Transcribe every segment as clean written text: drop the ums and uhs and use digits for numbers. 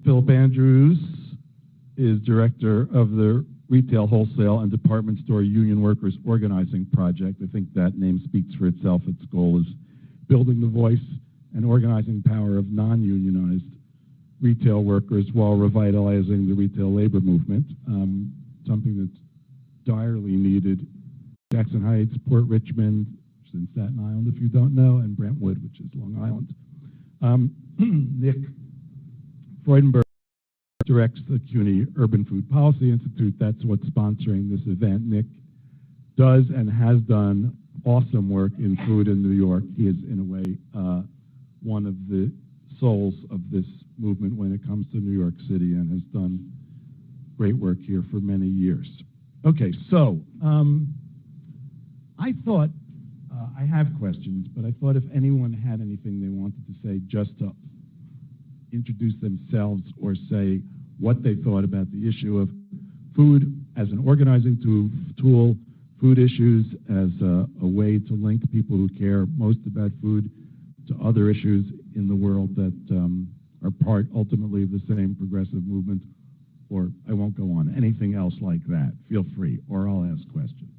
Philip Andrews is director of the Retail, Wholesale, and Department Store Union Workers Organizing Project. I think that name speaks for itself. Its goal is building the voice and organizing power of non-unionized retail workers while revitalizing the retail labor movement, something that's direly needed. Jackson Heights, Port Richmond, which is in Staten Island, if you don't know, and Brentwood, which is Long Island. Nick Freudenberg directs the CUNY Urban Food Policy Institute. That's what's sponsoring this event. Nick does and has done awesome work in food in New York. He is, in a way, one of the souls of this movement when it comes to New York City and has done great work here for many years. Okay, so I thought, I have questions, but I thought if anyone had anything they wanted to say just to introduce themselves or say what they thought about the issue of food as an organizing tool, food issues as a way to link people who care most about food to other issues in the world that are part ultimately of the same progressive movement, or I won't go on. Anything else like that, feel free, or I'll ask questions.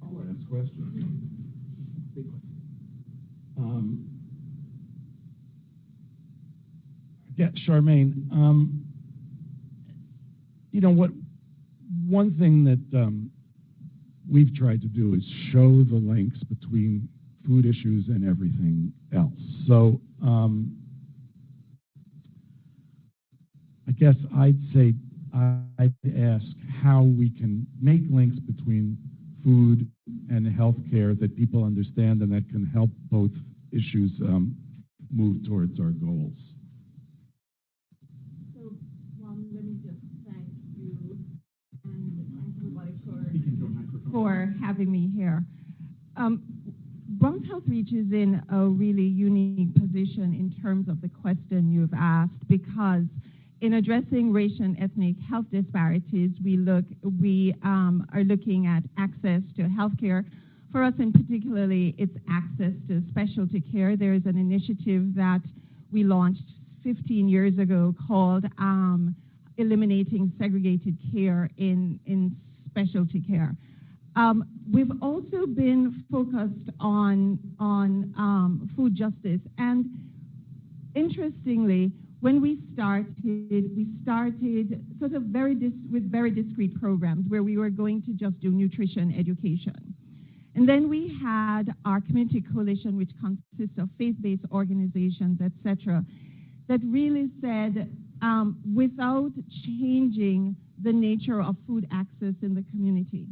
I'll ask questions. Yeah, Charmaine, you know what? One thing that we've tried to do is show the links between food issues and everything else. So I guess I'd ask how we can make links between food and healthcare that people understand and that can help both issues move towards our goals. So, let me just thank you and everybody for having me here. Bronx Health Reach is in a really unique position in terms of the question you've asked, because in addressing racial and ethnic health disparities, we are looking at access to healthcare. For us in particularly, it's access to specialty care. There is an initiative that we launched 15 years ago called Eliminating Segregated Care in Specialty Care. We've also been focused on food justice, and interestingly, when we started sort of with very discrete programs where we were going to just do nutrition education. And then we had our community coalition, which consists of faith-based organizations, et cetera, that really said, without changing the nature of food access in the community,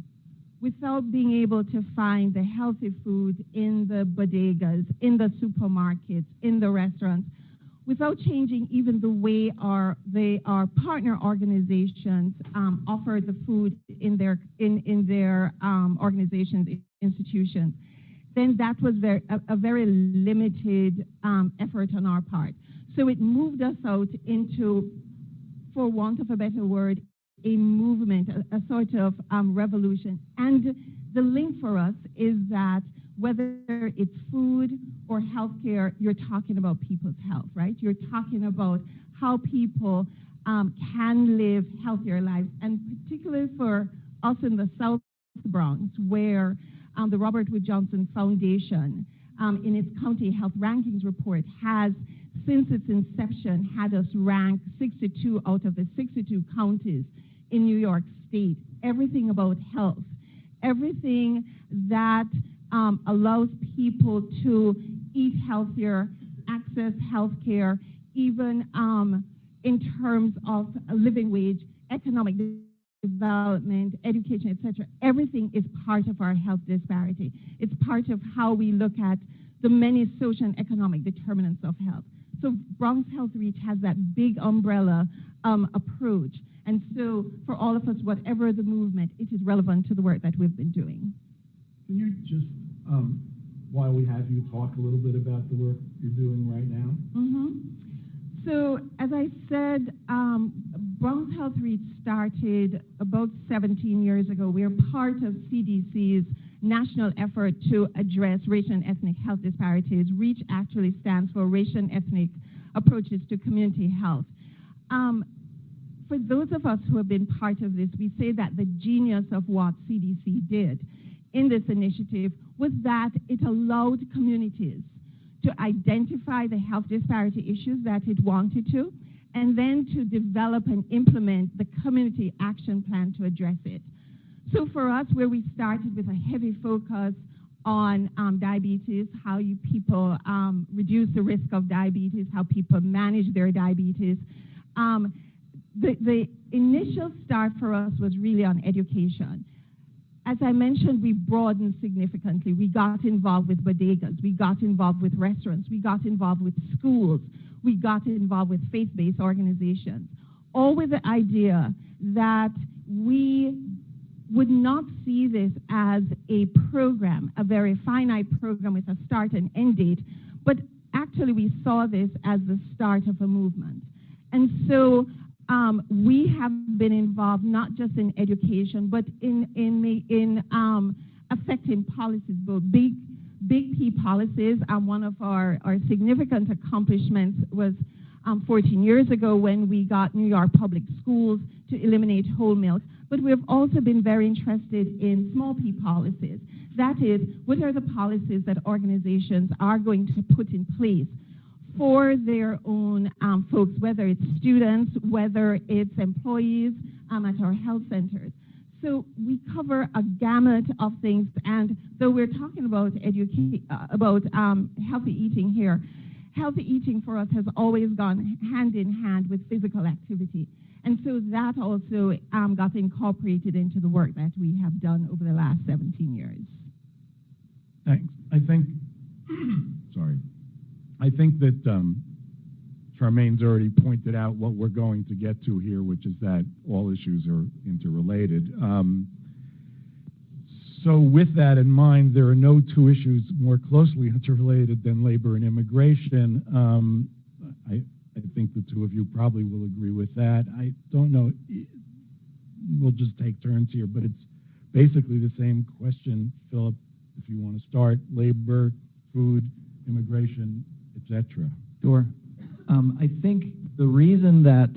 without being able to find the healthy food in the bodegas, in the supermarkets, in the restaurants, without changing even the way our partner organizations offer the food in their organizations, institutions, then that was a very limited effort on our part. So it moved us out into, for want of a better word, a movement, a sort of revolution. And the link for us is that whether it's food or healthcare, you're talking about people's health, right? You're talking about how people can live healthier lives, and particularly for us in the South Bronx, where the Robert Wood Johnson Foundation, in its county health rankings report, has, since its inception, had us rank 62 out of the 62 counties in New York State. Everything about health, everything that allows people to eat healthier, access health care, even in terms of a living wage, economic development, education, etc. Everything is part of our health disparity. It's part of how we look at the many social and economic determinants of health. So Bronx Health Reach has that big umbrella approach. And so for all of us, whatever the movement, it is relevant to the work that we've been doing. Can you just, while we have you, talk a little bit about the work you're doing right now? Mm-hmm. So as I said, Bronx Health Reach started about 17 years ago. We are part of CDC's national effort to address racial and ethnic health disparities. REACH actually stands for Racial and Ethnic approaches to community health. For those of us who have been part of this, we say that the genius of what CDC did in this initiative was that it allowed communities to identify the health disparity issues that it wanted to, and then to develop and implement the community action plan to address it. So for us, where we started with a heavy focus on diabetes, how people reduce the risk of diabetes, how people manage their diabetes, the initial start for us was really on education. As I mentioned, we broadened significantly. We got involved with bodegas, we got involved with restaurants, we got involved with schools, we got involved with faith-based organizations, all with the idea that we would not see this as a program, a very finite program with a start and end date, but actually we saw this as the start of a movement. And so we have been involved not just in education, but in affecting policies, both big P policies. One of our significant accomplishments was 14 years ago when we got New York Public Schools to eliminate whole milk. But we have also been very interested in small P policies. That is, what are the policies that organizations are going to put in place for their own folks, whether it's students, whether it's employees at our health centers. So we cover a gamut of things, and though we're talking about healthy eating here, healthy eating for us has always gone hand in hand with physical activity. And so that also got incorporated into the work that we have done over the last 17 years. Thanks. I think, sorry. I think that Charmaine's already pointed out what we're going to get to here, which is that all issues are interrelated. So with that in mind, there are no two issues more closely interrelated than labor and immigration. I think the two of you probably will agree with that. I don't know, we'll just take turns here, but it's basically the same question. Philip, if you want to start, labor, food, immigration, etc. Sure. I think the reason that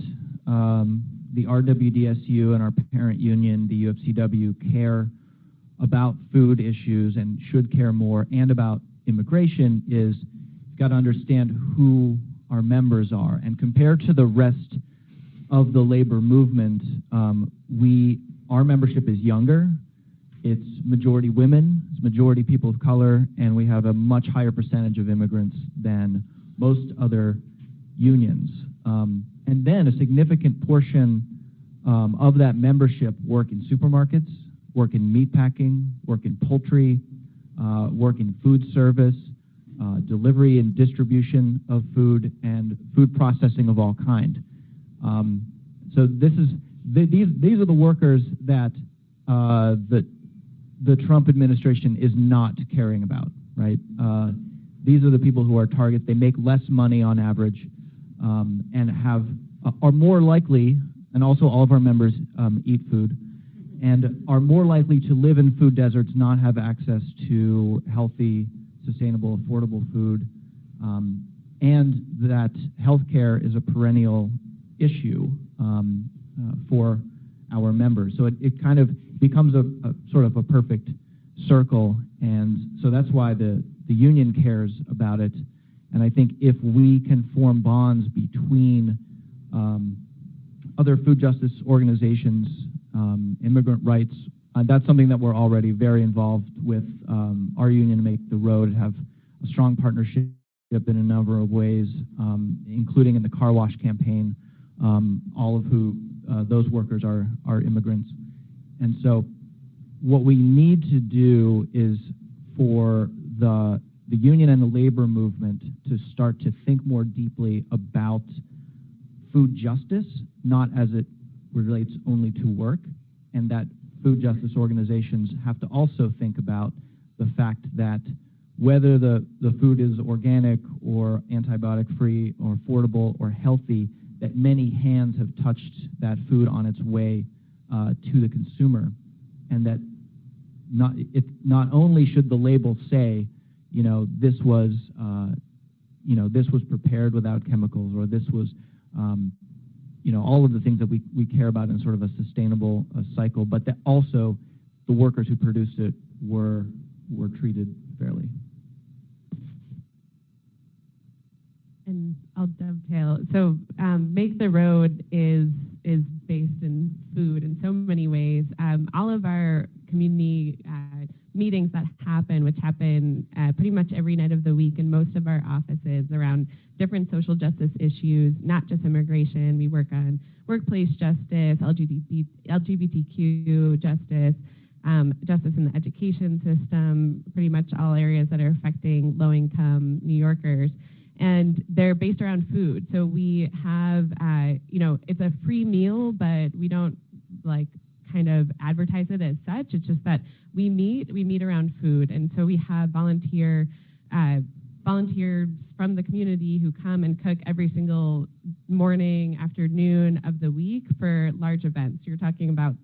the RWDSU and our parent union, the UFCW, care about food issues and should care more, and about immigration, is you've got to understand who our members are. And compared to the rest of the labor movement, our membership is younger, it's majority women, it's majority people of color, and we have a much higher percentage of immigrants than most other unions. And then a significant portion of that membership work in supermarkets, work in meatpacking, work in poultry, work in food service, delivery and distribution of food, and food processing of all kind. So these are the workers that the Trump administration is not caring about, right? These are the people who are targets. They make less money on average, and are more likely, and also all of our members eat food, and are more likely to live in food deserts, not have access to healthy, sustainable, affordable food, and that healthcare is a perennial issue for our members. So it kind of becomes a sort of a perfect circle, and so that's why the union cares about it. And I think if we can form bonds between other food justice organizations, immigrant rights, that's something that we're already very involved with our union, Make the Road, have a strong partnership in a number of ways, including in the car wash campaign, all of who those workers are immigrants. And so what we need to do is for the union and the labor movement to start to think more deeply about food justice, not as it relates only to work, and that food justice organizations have to also think about the fact that whether the food is organic or antibiotic-free or affordable or healthy, that many hands have touched that food on its way to the consumer, and that not only should the label say, you know, this was this was prepared without chemicals, or this was, all of the things that we care about in sort of a sustainable cycle, but that also the workers who produced it were treated fairly. And I'll dovetail. So Make the Road is based in food in so many ways. All of our community meetings that happen, which happen pretty much every night of the week in most of our offices around different social justice issues, not just immigration. We work on workplace justice, LGBTQ justice, justice in the education system, pretty much all areas that are affecting low-income New Yorkers. And they're based around food. So we have, it's a free meal, but we don't kind of advertise it as such. It's just that we meet around food. And so we have volunteers from the community who come and cook every single morning, afternoon of the week for large events. You're talking about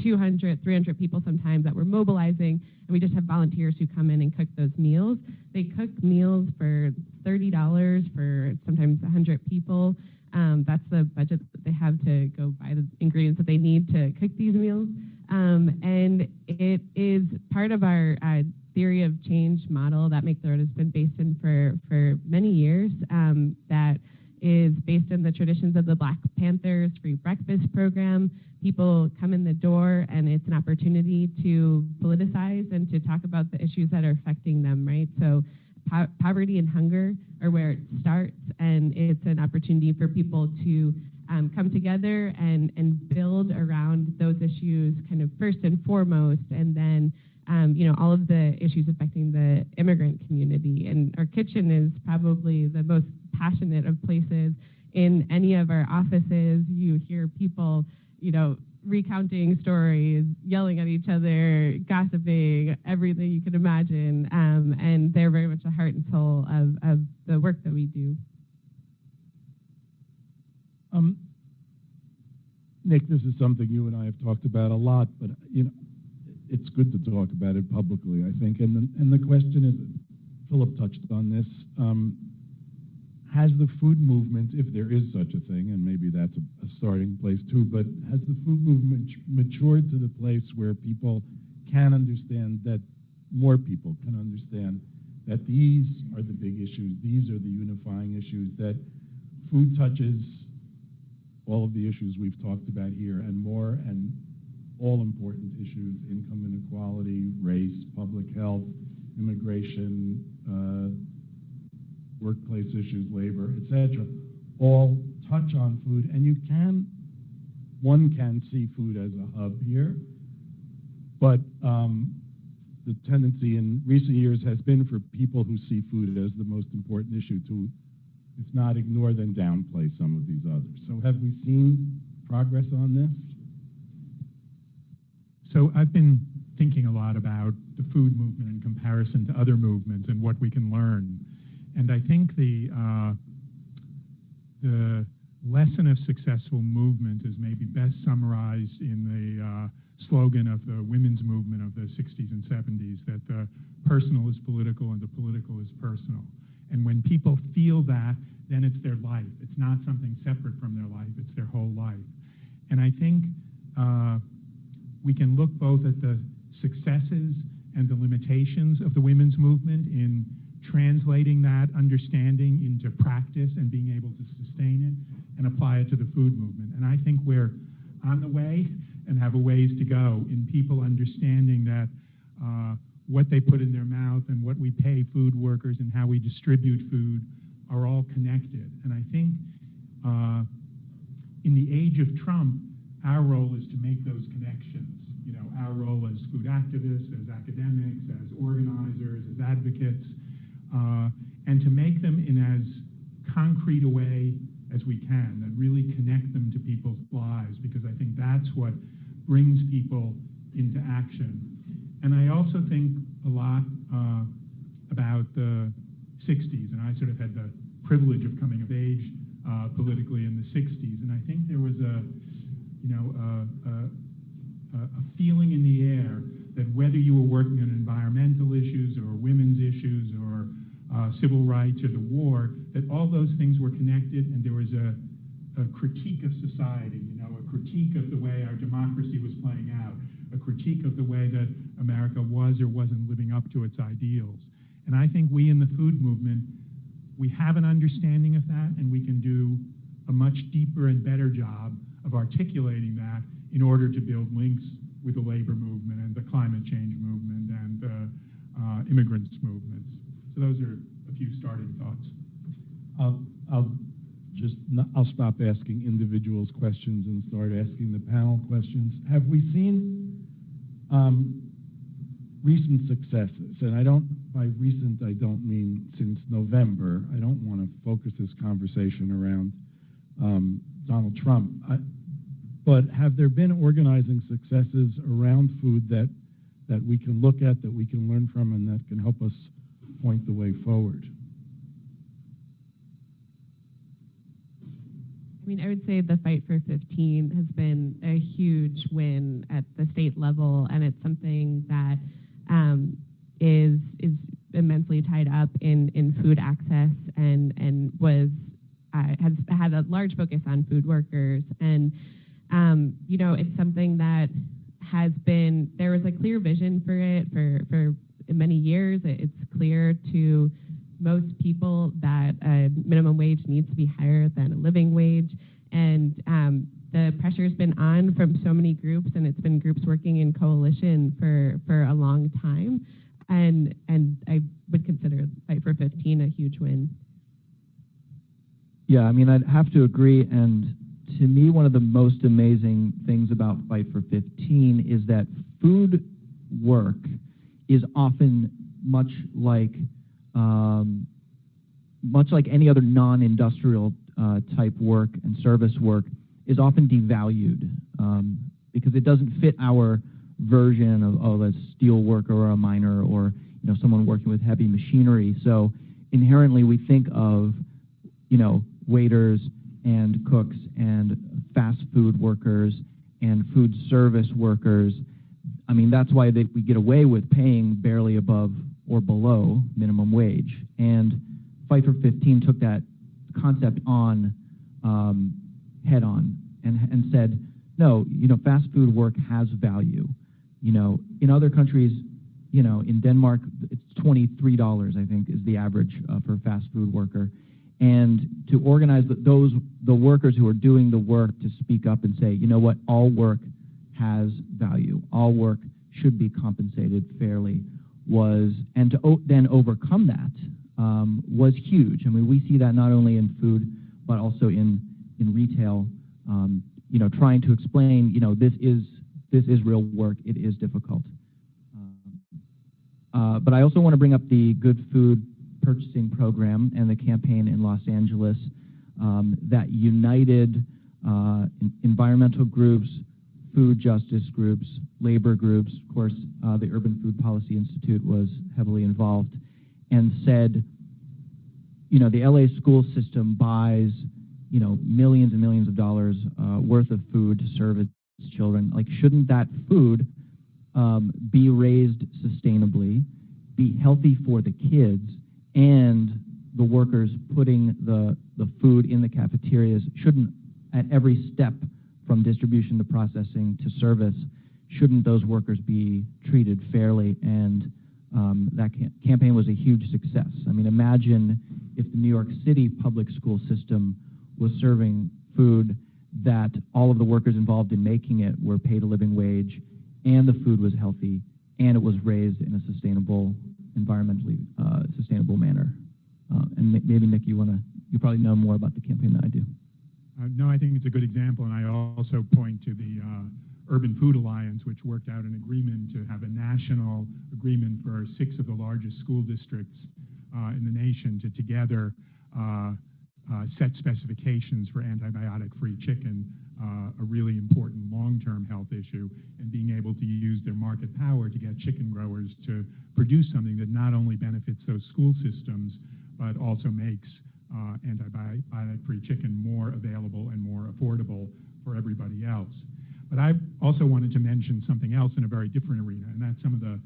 200, 300 people sometimes that we're mobilizing, and we just have volunteers who come in and cook those meals. They cook meals for $30 for sometimes 100 people. That's the budget that they have to go buy the ingredients that they need to cook these meals. And it is part of our theory of change model that Make the Road has been based in for many years, that is based in the traditions of the Black Panthers free breakfast program. People come in the door, and it's an opportunity to politicize and to talk about the issues that are affecting them, right? So poverty and hunger are where it starts, and it's an opportunity for people to come together and build around those issues kind of first and foremost, and then all of the issues affecting the immigrant community. And our kitchen is probably the most passionate of places. In any of our offices, you hear people, recounting stories, yelling at each other, gossiping, everything you can imagine. And they're very much the heart and soul of the work that we do. Nick, this is something you and I have talked about a lot, but it's good to talk about it publicly, I think. And the question is, Philip touched on this. Has the food movement, if there is such a thing, and maybe that's a starting place too, but has the food movement matured to the place where people can understand, that more people can understand that these are the big issues, these are the unifying issues, that food touches all of the issues we've talked about here and more, and all important issues: income inequality, race, public health, immigration, workplace issues, labor, etc., all touch on food. And one can see food as a hub here, but the tendency in recent years has been for people who see food as the most important issue to, if not ignore, then downplay some of these others. So have we seen progress on this? So I've been thinking a lot about the food movement in comparison to other movements and what we can learn. And I think the lesson of successful movement is maybe best summarized in the slogan of the women's movement of the 60s and 70s, that the personal is political and the political is personal. And when people feel that, then it's their life. It's not something separate from their life, it's their whole life. And I think we can look both at the successes and the limitations of the women's movement in translating that understanding into practice and being able to sustain it and apply it to the food movement. And I think we're on the way and have a ways to go in people understanding that what they put in their mouth and what we pay food workers and how we distribute food are all connected. And I think in the age of Trump, our role is to make those connections. Our role as food activists, as academics, as organizers, as advocates, and to make them in as concrete a way as we can, that really connect them to people's lives, because I think that's what brings people into action. And I also think a lot about the 60s, and I sort of had the privilege of coming of age politically in the 60s, and I think there was a feeling in the air that whether you were working on environmental issues or women's issues or civil rights or the war, that all those things were connected, and there was a critique of society, a critique of the way our democracy was playing out, a critique of the way that America was or wasn't living up to its ideals. And I think we in the food movement, we have an understanding of that, and we can do a much deeper and better job of articulating that in order to build links with the labor movement and the climate change movement and the immigrants movements. So those are a few starting thoughts. I'll stop asking individuals questions and start asking the panel questions. Have we seen recent successes? And by recent, I don't mean since November. I don't want to focus this conversation around Donald Trump. But have there been organizing successes around food that we can look at, that we can learn from, and that can help us point the way forward? I mean, I would say the Fight for 15 has been a huge win at the state level, and it's something that is immensely tied up in food access and was has had a large focus on food workers. And it's something that has been, there was a clear vision for it for many years. It's clear to most people that a minimum wage needs to be higher than a living wage. And the pressure's been on from so many groups, and it's been groups working in coalition for a long time. And I would consider Fight for 15 a huge win. Yeah, I mean, I'd have to agree. And to me, one of the most amazing things about Fight for 15 is that food work is often much like any other non-industrial type work and service work is often devalued because it doesn't fit our version of a steel worker or a miner or someone working with heavy machinery. So inherently we think of waiters and cooks and fast food workers and food service workers. I mean, that's why we get away with paying barely above or below minimum wage. And Fight for 15 took that concept on head on and said, no, fast food work has value. In other countries, in Denmark, it's $23, I think, is the average for a fast food worker. And to organize the workers who are doing the work to speak up and say, you know what, all work has value. All work should be compensated fairly and to then overcome that was huge. I mean, we see that not only in food, but also in retail, trying to explain, this is real work. It is difficult. But I also want to bring up the Good Food Purchasing Program and the campaign in Los Angeles that united environmental groups, food justice groups, labor groups. Of course, the Urban Food Policy Institute was heavily involved and said, the LA school system buys, millions and millions of dollars worth of food to serve its children. Like, shouldn't that food be raised sustainably, be healthy for the kids, and the workers putting the food in the cafeterias shouldn't, at every step from distribution to processing to service, shouldn't those workers be treated fairly? And that campaign was a huge success. I mean, imagine if the New York City public school system was serving food that all of the workers involved in making it were paid a living wage, and the food was healthy, and it was raised in a sustainable, environmentally sustainable manner. And maybe, Nick, you probably know more about the campaign than I do. No, I think it's a good example, and I also point to the Urban Food Alliance, which worked out an agreement to have a national agreement for 6 of the largest school districts in the nation to together set specifications for antibiotic-free chicken, a really important long-term health issue, and being able to use their market power to get chicken growers to produce something that not only benefits those school systems, but also makes antibiotic-free chicken more available and more affordable for everybody else. But I also wanted to mention something else in a very different arena, and that's some of the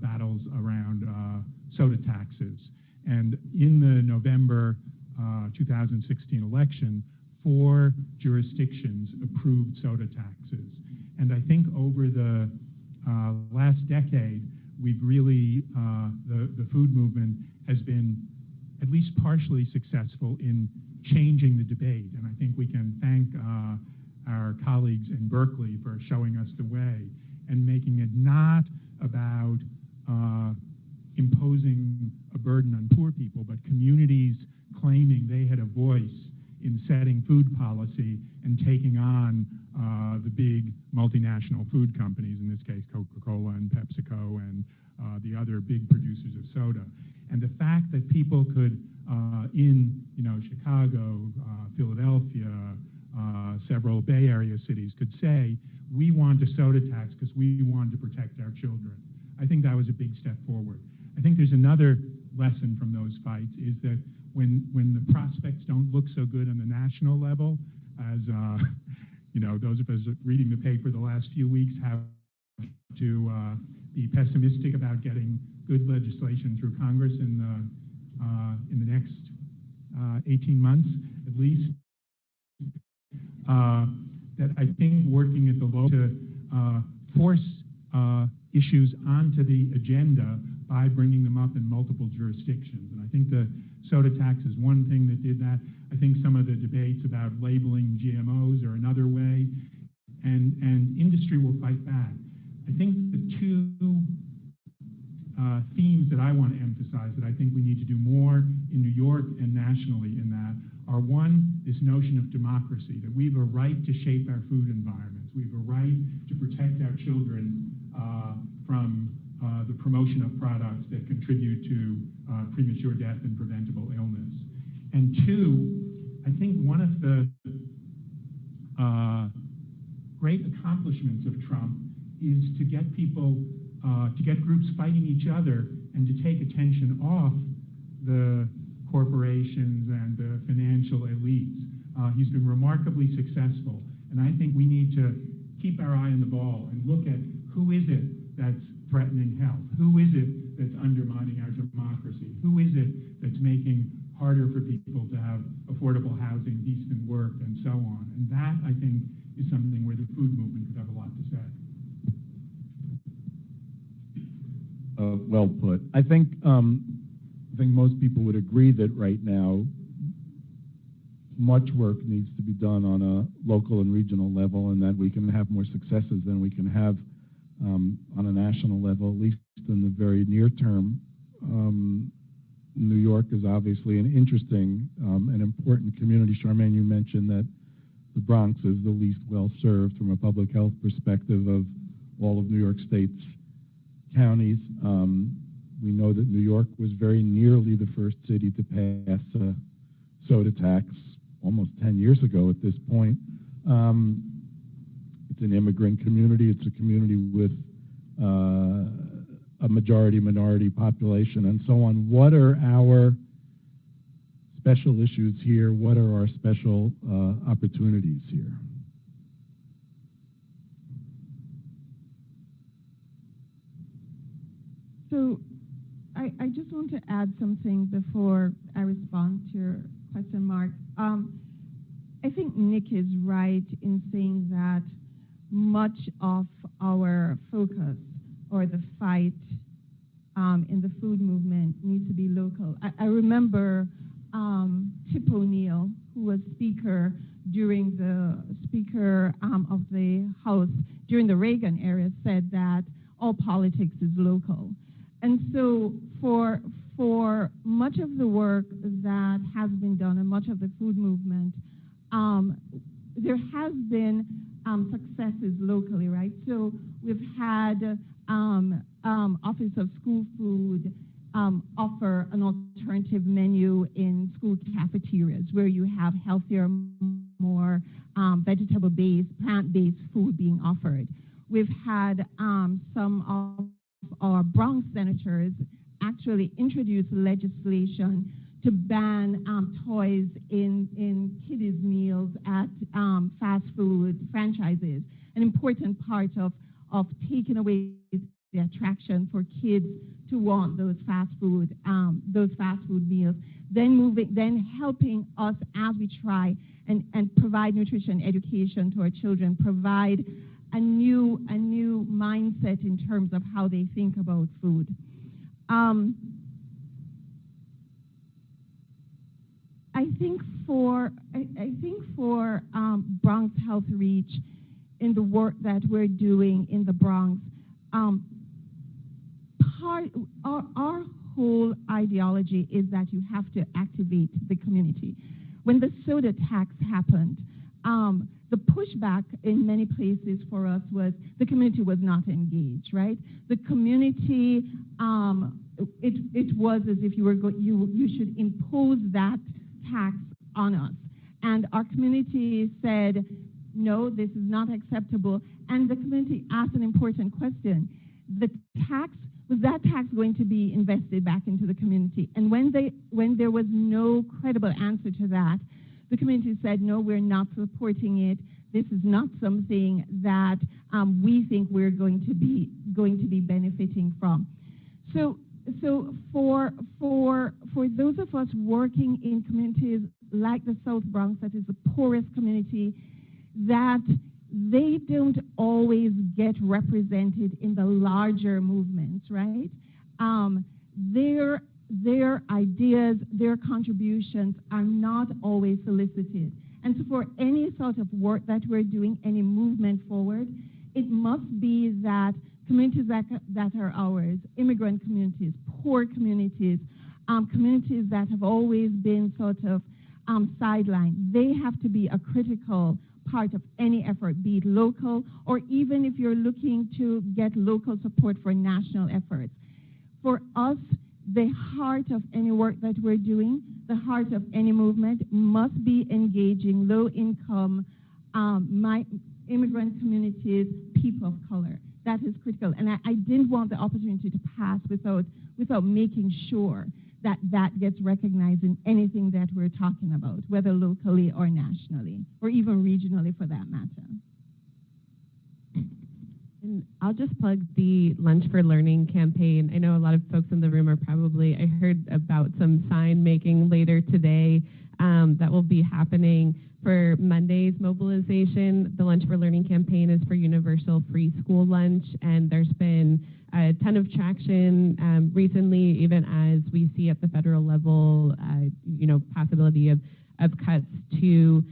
battles around soda taxes. And in the November 2016 election, 4 jurisdictions approved soda taxes. And I think over the last decade, we've really, the food movement has been at least partially successful in changing the debate. And I think we can thank our colleagues in Berkeley for showing us the way and making it not about imposing a burden on poor people, but communities claiming they had a voice in setting food policy and taking on the big multinational food companies, in this case Coca-Cola and PepsiCo and the other big producers of soda. And the fact that people could, in Chicago, Philadelphia, several Bay Area cities could say, we want a soda tax because we want to protect our children. I think that was a big step forward. I think there's another lesson from those fights is that when the prospects don't look so good on the national level, as those of us reading the paper the last few weeks have to be pessimistic about getting good legislation through Congress in the next 18 months at least. That I think working at the local to force issues onto the agenda by bringing them up in multiple jurisdictions. And I think the soda tax is one thing that did that. I think some of the debates about labeling GMOs are another way, and industry will fight back. I think the two themes that I want to emphasize that I think we need to do more in New York and nationally in that are, one, this notion of democracy, that we have a right to shape our food environments. We have a right to protect our children from the promotion of products that contribute to premature death and preventable illness. And two, I think one of the great accomplishments of Trump is to get people, to get groups fighting each other and to take attention off the corporations and the financial elites. He's been remarkably successful, and I think we need to keep our eye on the ball and look at who is it that's threatening health? Who is it that's undermining our democracy? Who is it that's making harder for people to have affordable housing, decent work, and so on? And that, I think, is something where the food movement could have a lot to say. Well put. I think most people would agree that right now much work needs to be done on a local and regional level, and that we can have more successes than we can have on a national level, at least in the very near term. New York is obviously an interesting and important community. Charmaine, you mentioned that the Bronx is the least well served from a public health perspective of all of New York State's counties. We know that New York was very nearly the first city to pass a soda tax almost 10 years ago at this point. It's an immigrant community. It's a community with a majority-minority population and so on. What are our special issues here? What are our special opportunities here? So I just want to add something before I respond to your question, Mark. I think Nick is right in saying that much of our focus or the fight in the food movement needs to be local. I remember Tip O'Neill, who was speaker of the House during the Reagan era, said that all politics is local. And so for much of the work that has been done and much of the food movement, there has been successes locally, right? So we've had Office of School Food offer an alternative menu in school cafeterias where you have healthier, more vegetable-based, plant-based food being offered. We've had some of our Bronx senators actually introduce legislation to ban toys in kiddies' meals at fast food franchises. An important part of taking away the attraction for kids to want those fast food meals. Then helping us as we try and provide nutrition education to our children, provide a new mindset in terms of how they think about food. I think for Bronx Health Reach, in the work that we're doing in the Bronx, our whole ideology is that you have to activate the community. When the soda tax happened, the pushback in many places for us was the community was not engaged, right? The community, it was as if you should impose that tax on us. And our community said, no, this is not acceptable. And the community asked an important question. Was that tax going to be invested back into the community? And when there was no credible answer to that, the community said, no, we're not supporting it. This is not something that we think we're going to be benefiting from. So for those of us working in communities like the South Bronx, that is the poorest community, that they don't always get represented in the larger movements, right? Their ideas, their contributions are not always solicited. And so for any sort of work that we're doing, any movement forward, it must be that communities that are ours, immigrant communities, poor communities, communities that have always been sort of sidelined, they have to be a critical part of any effort, be it local, or even if you're looking to get local support for national efforts. For us, the heart of any work that we're doing, the heart of any movement must be engaging low-income immigrant communities, people of color. That is critical. And I didn't want the opportunity to pass without making sure that that gets recognized in anything that we're talking about, whether locally or nationally, or even regionally for that matter. And I'll just plug the Lunch for Learning campaign. I know a lot of folks in the room are probably, I heard about some sign making later today that will be happening for Monday's mobilization. The Lunch for Learning campaign is for universal free school lunch, and there's been a ton of traction recently, even as we see at the federal level, possibility of cuts to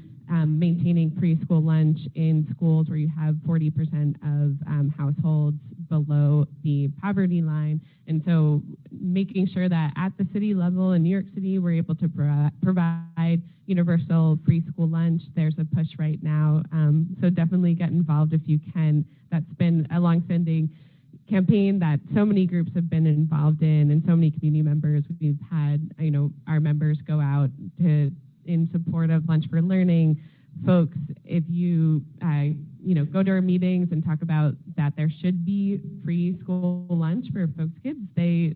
maintaining free school lunch in schools where you have 40% of households below the poverty line. And so making sure that at the city level in New York City, we're able to provide universal free school lunch. There's a push right now. So definitely get involved if you can. That's been a longstanding campaign that so many groups have been involved in, and so many community members. We've had, our members go out in support of Lunch for Learning. Folks, if you go to our meetings and talk about that there should be free school lunch for folks' kids, they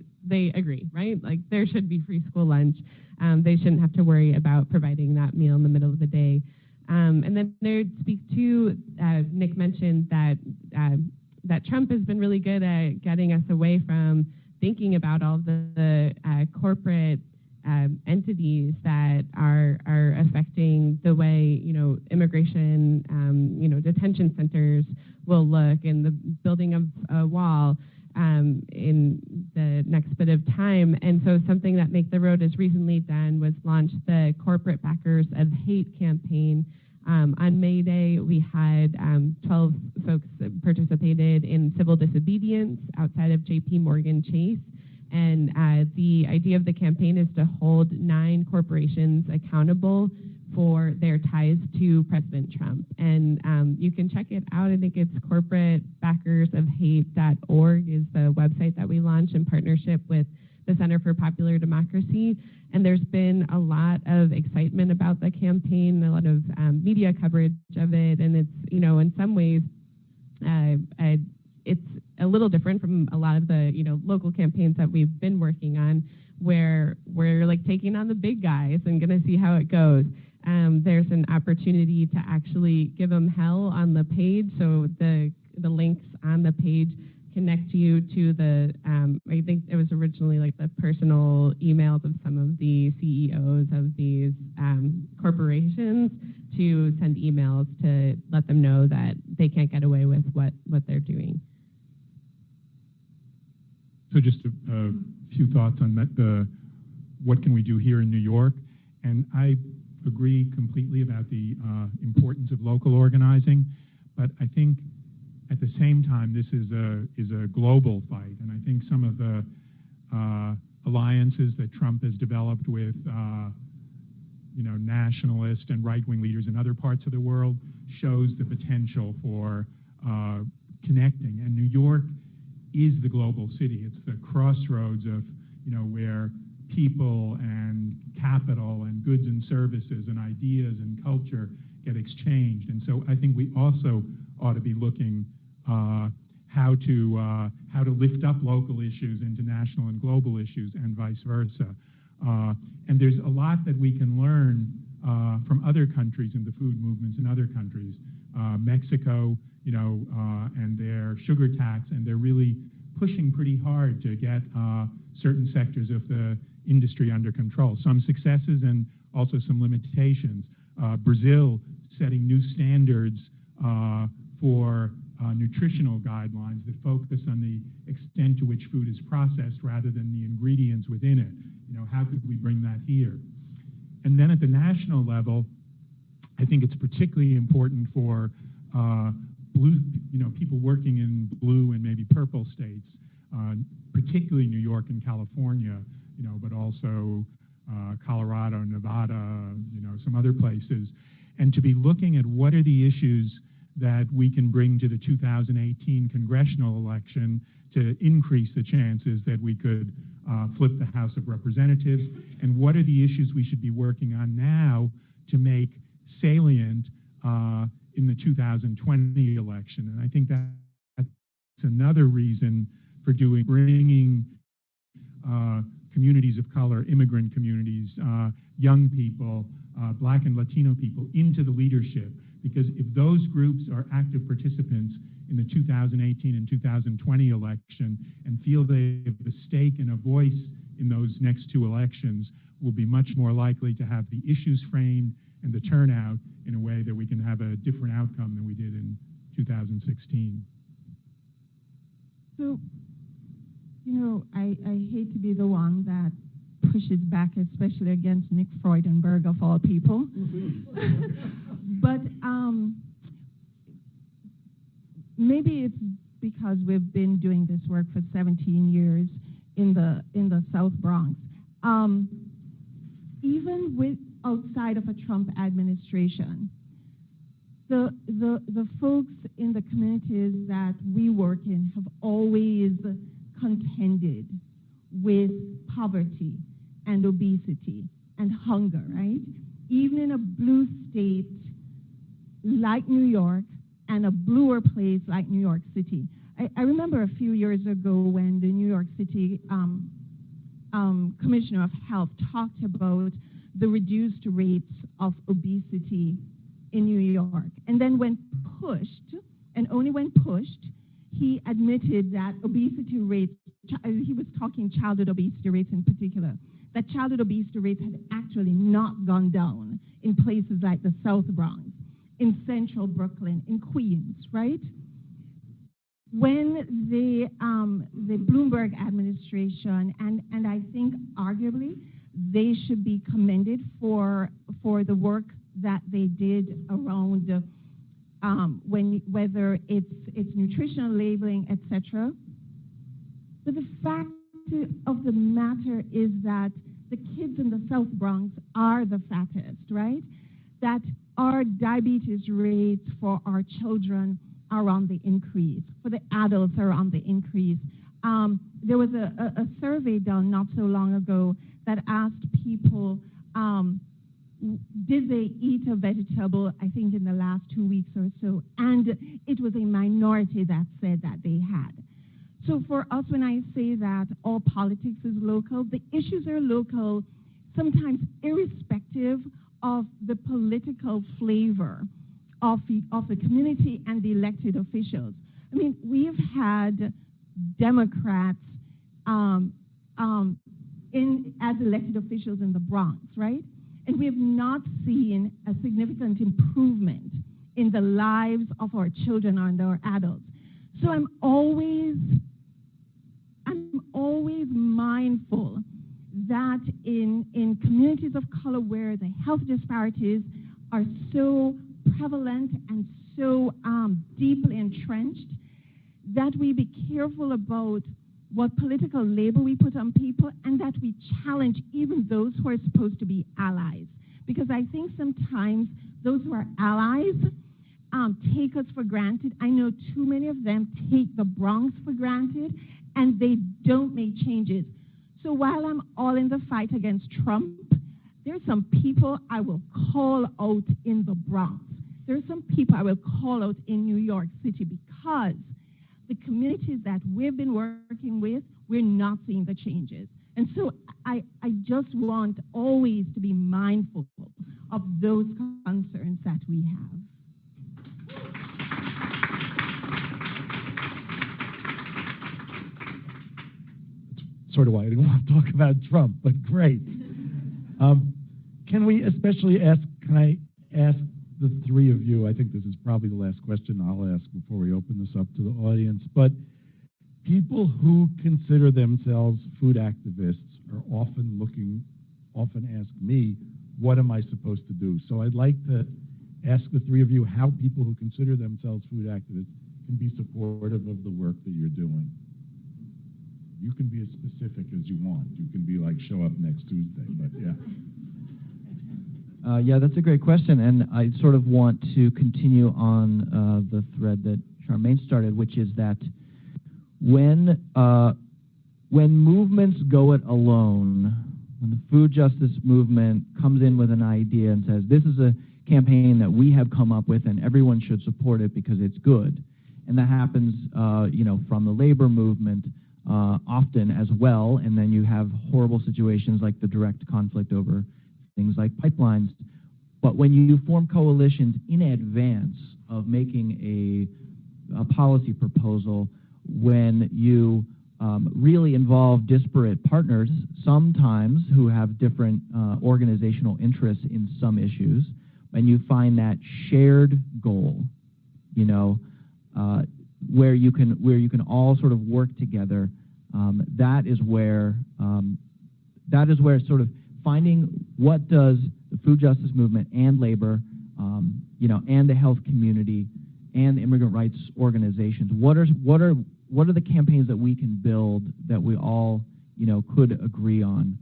agree, right? Like there should be free school lunch. They shouldn't have to worry about providing that meal in the middle of the day. And then there speak to, Nick mentioned that Trump has been really good at getting us away from thinking about all the corporate entities that are affecting the way immigration detention centers will look, and the building of a wall in the next bit of time. And so something that Make the Road has recently done was launch the Corporate Backers of Hate campaign. On May Day, we had 12 folks that participated in civil disobedience outside of JP Morgan Chase. And the idea of the campaign is to hold 9 corporations accountable for their ties to President Trump. And you can check it out. I think it's corporatebackersofhate.org is the website that we launched in partnership with the Center for Popular Democracy. And there's been a lot of excitement about the campaign, a lot of media coverage of it. And it's, in some ways, it's a little different from a lot of the, local campaigns that we've been working on, where we're like taking on the big guys and going to see how it goes. There's an opportunity to actually give them hell on the page. So the links on the page connect you to the, I think it was originally like the personal emails of some of the CEOs of these corporations to send emails to let them know that they can't get away with what they're doing. So just a few thoughts on that, what can we do here in New York? And I agree completely about the importance of local organizing, but I think at the same time this is a global fight, and I think some of the alliances that Trump has developed with nationalist and right-wing leaders in other parts of the world shows the potential for connecting. And New York is the global city. It's the crossroads of where people and capital and goods and services and ideas and culture get exchanged. And so I think we also ought to be looking how to lift up local issues into national and global issues and vice versa. And there's a lot that we can learn from other countries and the food movements in other countries. Mexico, and their sugar tax, and they're really pushing pretty hard to get certain sectors of the industry under control. Some successes and also some limitations. Brazil setting new standards for nutritional guidelines that focus on the extent to which food is processed rather than the ingredients within it. How could we bring that here? And then at the national level, I think it's particularly important for people working in blue and maybe purple states, particularly New York and California, but also Colorado, Nevada, some other places, and to be looking at what are the issues that we can bring to the 2018 congressional election to increase the chances that we could flip the House of Representatives, and what are the issues we should be working on now to make salient in the 2020 election. And I think that's another reason for bringing communities of color, immigrant communities, young people, Black and Latino people into the leadership. Because if those groups are active participants in the 2018 and 2020 election and feel they have a stake and a voice in those next two elections, we'll be much more likely to have the issues framed and the turnout in a way that we can have a different outcome than we did in 2016. So, I hate to be the one that pushes back, especially against Nick Freudenberg of all people. But maybe it's because we've been doing this work for 17 years in the South Bronx. Even outside of a Trump administration, the folks in the communities that we work in have always contended with poverty and obesity and hunger, right? Even in a blue state like New York and a bluer place like New York City. I remember a few years ago when the New York City Commissioner of Health talked about the reduced rates of obesity in New York. And then when pushed, and only when pushed, he admitted that obesity rates, he was talking childhood obesity rates in particular, that childhood obesity rates had actually not gone down in places like the South Bronx, in central Brooklyn, in Queens, right? When the Bloomberg administration, and I think arguably they should be commended for the work that they did around whether it's nutritional labeling, etc. But the fact of the matter is that the kids in the South Bronx are the fattest, right? That our diabetes rates for our children are on the increase, for the adults are on the increase. There was a survey done not so long ago that asked people, did they eat a vegetable, I think in the last 2 weeks or so, and it was a minority that said that they had. So for us, when I say that all politics is local, the issues are local, sometimes irrespective of the political flavor of the community and the elected officials. I mean, we've had Democrats as elected officials in the Bronx, right? And we have not seen a significant improvement in the lives of our children and our adults. So I'm always mindful that in communities of color where the health disparities are so prevalent and so deeply entrenched, that we be careful about what political label we put on people, and that we challenge even those who are supposed to be allies. Because I think sometimes those who are allies take us for granted. I know too many of them take the Bronx for granted, and they don't make changes. So while I'm all in the fight against Trump, there's some people I will call out in the Bronx. There's some people I will call out in New York City, because the communities that we've been working with, we're not seeing the changes. And so I just want always to be mindful of those concerns that we have. Sort of why I didn't want to talk about Trump, but great. Can I ask the three of you, I think this is probably the last question I'll ask before we open this up to the audience, but people who consider themselves food activists are often ask me, what am I supposed to do? So I'd like to ask the three of you how people who consider themselves food activists can be supportive of the work that you're doing. You can be as specific as you want. You can be like, show up next Tuesday, but yeah. Yeah, that's a great question, and I sort of want to continue on the thread that Charmaine started, which is that when movements go it alone, when the food justice movement comes in with an idea and says, this is a campaign that we have come up with and everyone should support it because it's good, and that happens from the labor movement often as well, and then you have horrible situations like the direct conflict over things like pipelines. But when you form coalitions in advance of making a policy proposal, when you really involve disparate partners, sometimes who have different organizational interests in some issues, and you find that shared goal, where you can all sort of work together, that is where sort of finding what does the food justice movement and labor, and the health community and immigrant rights organizations, what are the campaigns that we can build that we all could agree on,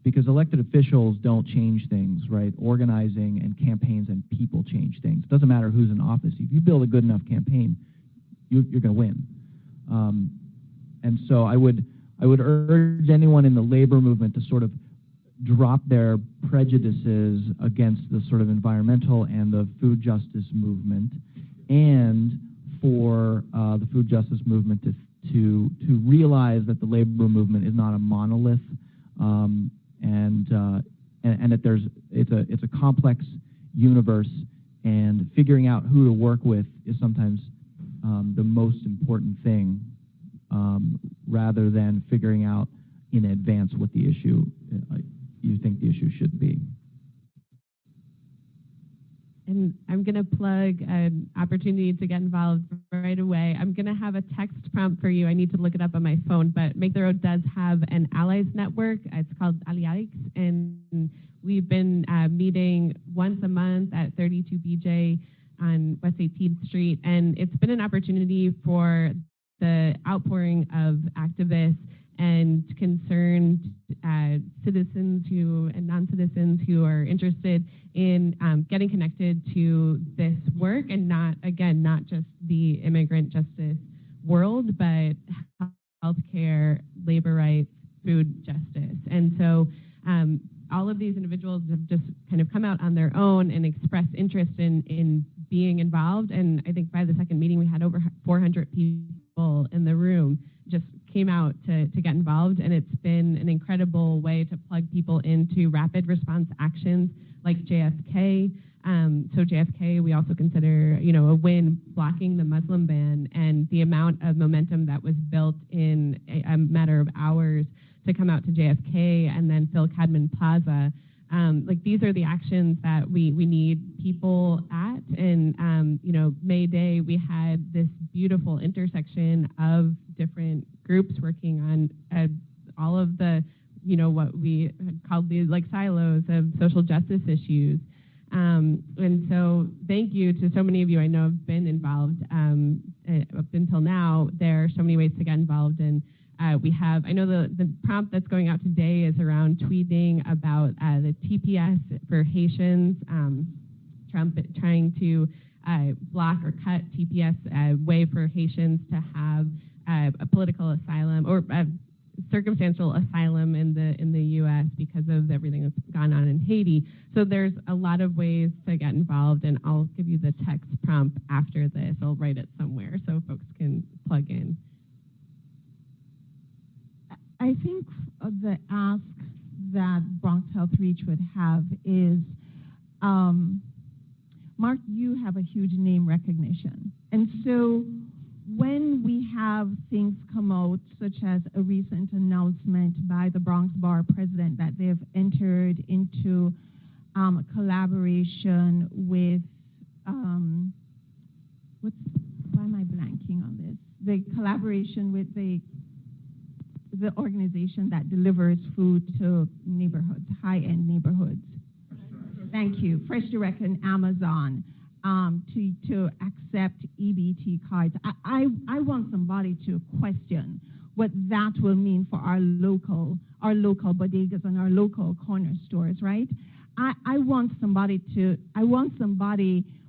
because elected officials don't change things, right? Organizing and campaigns and people change things. It doesn't matter who's in office. If you build a good enough campaign, you're going to win. And so I would urge anyone in the labor movement to sort of drop their prejudices against the sort of environmental and the food justice movement, and for the food justice movement to realize that the labor movement is not a monolith, and that it's a complex universe, and figuring out who to work with is sometimes the most important thing, rather than figuring out in advance what the issue you think the issue should be. And I'm going to plug an opportunity to get involved right away. I'm going to have a text prompt for you. I need to look it up on my phone, but Make the Road does have an allies network. It's called Ikes, and we've been meeting once a month at 32 BJ on West 18th Street, and it's been an opportunity for the outpouring of activists and concerned citizens and non-citizens who are interested in getting connected to this work, and not just the immigrant justice world, but healthcare, labor rights, food justice. And so all of these individuals have just kind of come out on their own and expressed interest in being involved. And I think by the second meeting, we had over 400 people in the room just came out to get involved, and it's been an incredible way to plug people into rapid response actions like JFK, So JFK, we also consider, a win blocking the Muslim ban, and the amount of momentum that was built in a matter of hours to come out to JFK and then fill Cadman Plaza. These are the actions that we need people at. And, May Day, we had this beautiful intersection of different groups working on all of the, what we called the silos of social justice issues. And so thank you to so many of you I know have been involved up until now. There are so many ways to get involved, and I know the prompt that's going out today is around tweeting about the TPS for Haitians. Trump trying to block or cut TPS, way for Haitians to have a political asylum or circumstantial asylum in the U.S. because of everything that's gone on in Haiti. So there's a lot of ways to get involved, and I'll give you the text prompt after this. I'll write it somewhere so folks can plug in. I think the ask that Bronx Health Reach would have is, Mark, you have a huge name recognition. And so when we have things come out, such as a recent announcement by the Bronx Bar president that they have entered into a collaboration with, why am I blanking on this? The collaboration with the organization that delivers food to neighborhoods, high-end neighborhoods. Thank you. Fresh Direct and Amazon to accept EBT cards. I want somebody to question what that will mean for our local bodegas and our local corner stores, right? I want somebody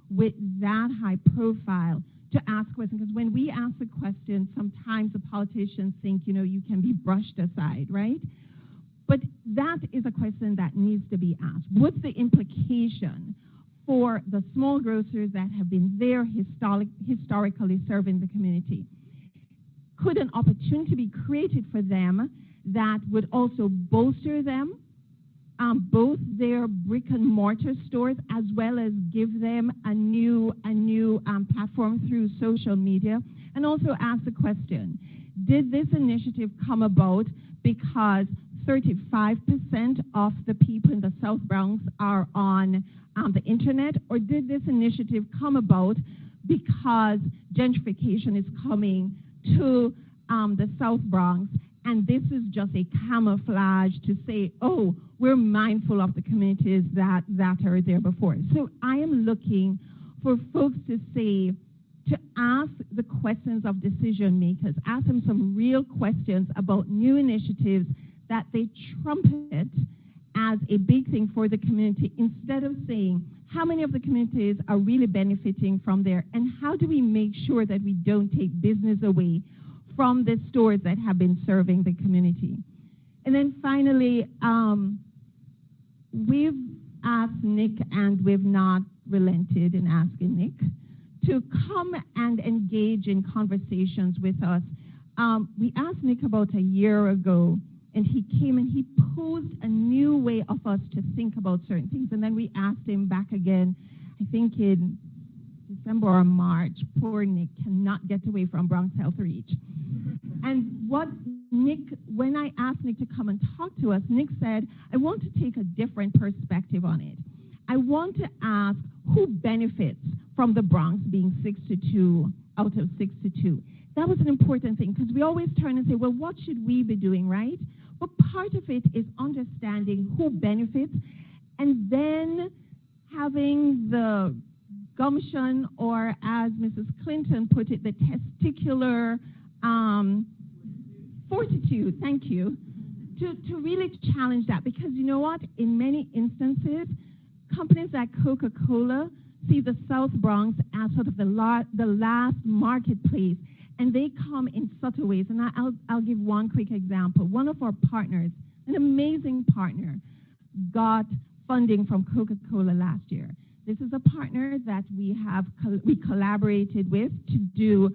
with that high profile to ask questions, because when we ask the question, sometimes the politicians think, you can be brushed aside, right? But that is a question that needs to be asked. What's the implication for the small grocers that have been there historically serving the community? Could an opportunity be created for them that would also bolster them, both their brick and mortar stores, as well as give them a new platform through social media? And also ask the question, did this initiative come about because 35% of the people in the South Bronx are on the internet, or did this initiative come about because gentrification is coming to the South Bronx, and this is just a camouflage to say, oh, we're mindful of the communities that are there before? So I am looking for folks to ask the questions of decision makers, ask them some real questions about new initiatives that they trumpet as a big thing for the community, instead of saying how many of the communities are really benefiting from there, and how do we make sure that we don't take business away from the stores that have been serving the community. And then finally, we've asked Nick, and we've not relented in asking Nick, to come and engage in conversations with us. We asked Nick about a year ago, and he came and he posed a new way of us to think about certain things. And then we asked him back again, I think in December or March. Poor Nick cannot get away from Bronx Health Reach. And when I asked Nick to come and talk to us, Nick said, I want to take a different perspective on it. I want to ask who benefits from the Bronx being 6-2 out of 6-2. That was an important thing, because we always turn and say, well, what should we be doing, right? But part of it is understanding who benefits, and then having the gumption, or as Mrs. Clinton put it, the testicular fortitude, thank you, to really challenge that. Because you know what? In many instances, companies like Coca-Cola see the South Bronx as sort of the last marketplace, and they come in subtle ways. And I'll give one quick example. One of our partners, an amazing partner, got funding from Coca-Cola last year. This is a partner that we collaborated with to do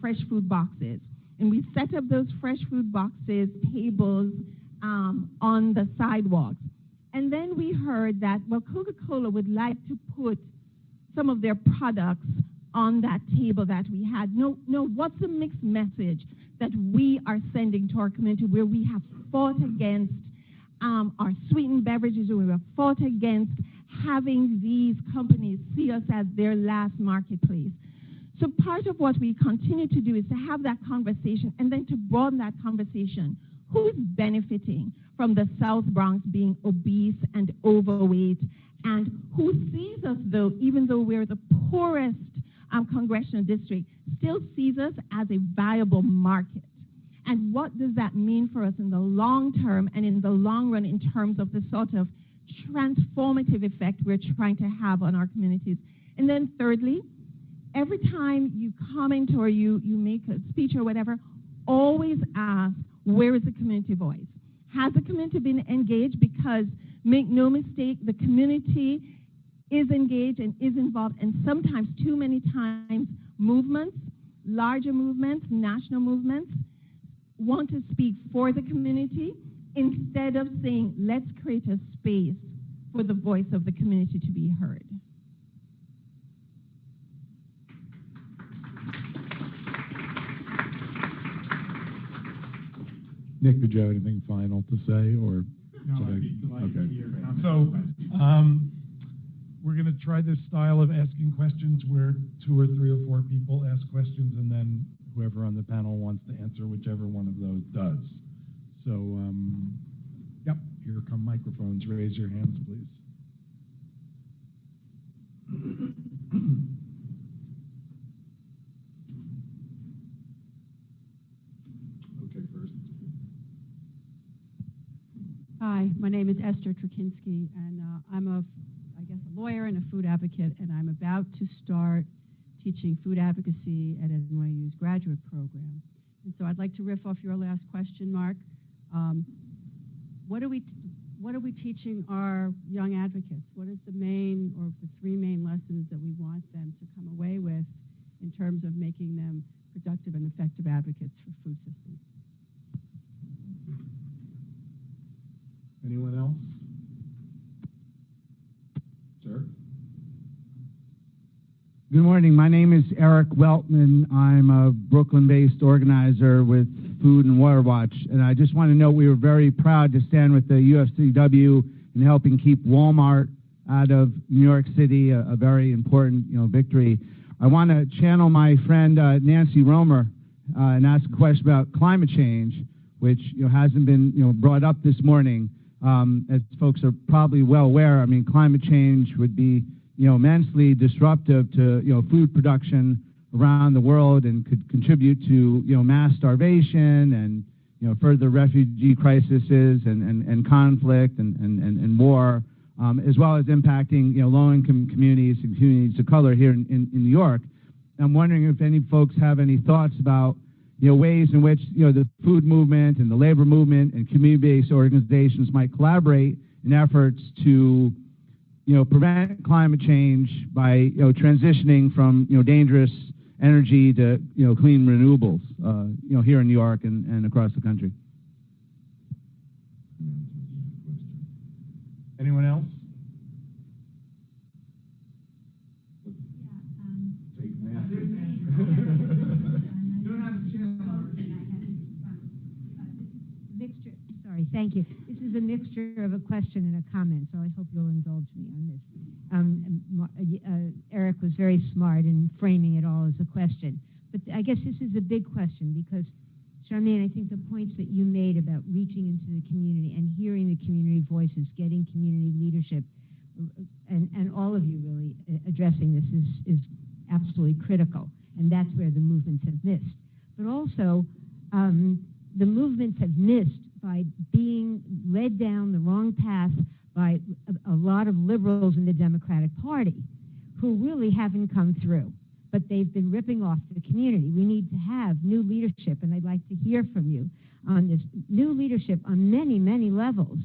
fresh food boxes. And we set up those fresh food boxes, tables on the sidewalks. And then we heard that, well, Coca-Cola would like to put some of their products on that table that we had. No, what's the mixed message that we are sending to our community where we have fought against our sweetened beverages, where we have fought against having these companies see us as their last marketplace? So part of what we continue to do is to have that conversation and then to broaden that conversation. Who's benefiting from the South Bronx being obese and overweight? And who sees us, though, even though we're the poorest congressional district, still sees us as a viable market? And what does that mean for us in the long term and in the long run in terms of the sort of transformative effect we're trying to have on our communities? And then thirdly, every time you comment or you make a speech or whatever, always ask, where is the community voice? Has the community been engaged? Because make no mistake, the community is engaged and is involved, and sometimes, too many times, movements, larger movements, national movements, want to speak for the community instead of saying, let's create a space for the voice of the community to be heard. Nick, did you have anything final to say, or? No, should I'd be delighted to hear your comments. So, we're going to try this style of asking questions where 2 or 3 or 4 people ask questions, and then whoever on the panel wants to answer whichever one of those does. So, yep, here come microphones. Raise your hands, please. Okay, first. Hi, my name is Esther Trakinski, and I'm a lawyer and a food advocate, and I'm about to start teaching food advocacy at NYU's graduate program. And so I'd like to riff off your last question, Mark. What are we teaching our young advocates? What is the main or the 3 main lessons that we want them to come away with in terms of making them productive and effective advocates for food systems? Anyone else? Sir? Good morning. My name is Eric Weltman. I'm a Brooklyn-based organizer with Food and Water Watch, and I just want to note we were very proud to stand with the UFCW in helping keep Walmart out of New York City, a very important, victory. I want to channel my friend Nancy Romer and ask a question about climate change, which hasn't been brought up this morning. As folks are probably well aware, I mean, climate change would be immensely disruptive to food production around the world and could contribute to mass starvation and further refugee crises and conflict and war, as well as impacting low-income communities and communities of color here in New York. I'm wondering if any folks have any thoughts about ways in which the food movement and the labor movement and community-based organizations might collaborate in efforts to prevent climate change by transitioning from dangerous energy to clean renewables here in New York and across the country. Anyone else? Sorry, thank you. This is a mixture of a question and a comment, so I hope you'll indulge me on this. Eric was very smart in framing it all as a question, but I guess this is a big question because, Charmaine, I think the points that you made about reaching into the community and hearing the community voices, getting community leadership, and all of you really addressing this is absolutely critical, and that's where the movements have missed. But also, the movements have missed by being led down the wrong path by a lot of liberals in the Democratic Party who really haven't come through, but they've been ripping off the community. We need to have new leadership, and I'd like to hear from you on this new leadership on many, many levels.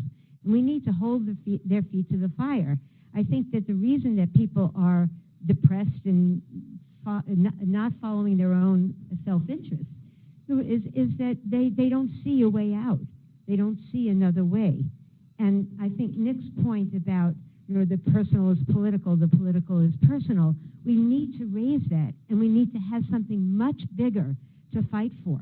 And we need to hold their feet to the fire. I think that the reason that people are depressed and not following their own self-interest is that they don't see a way out. They don't see another way. And I think Nick's point about, the personal is political, the political is personal, we need to raise that, and we need to have something much bigger to fight for.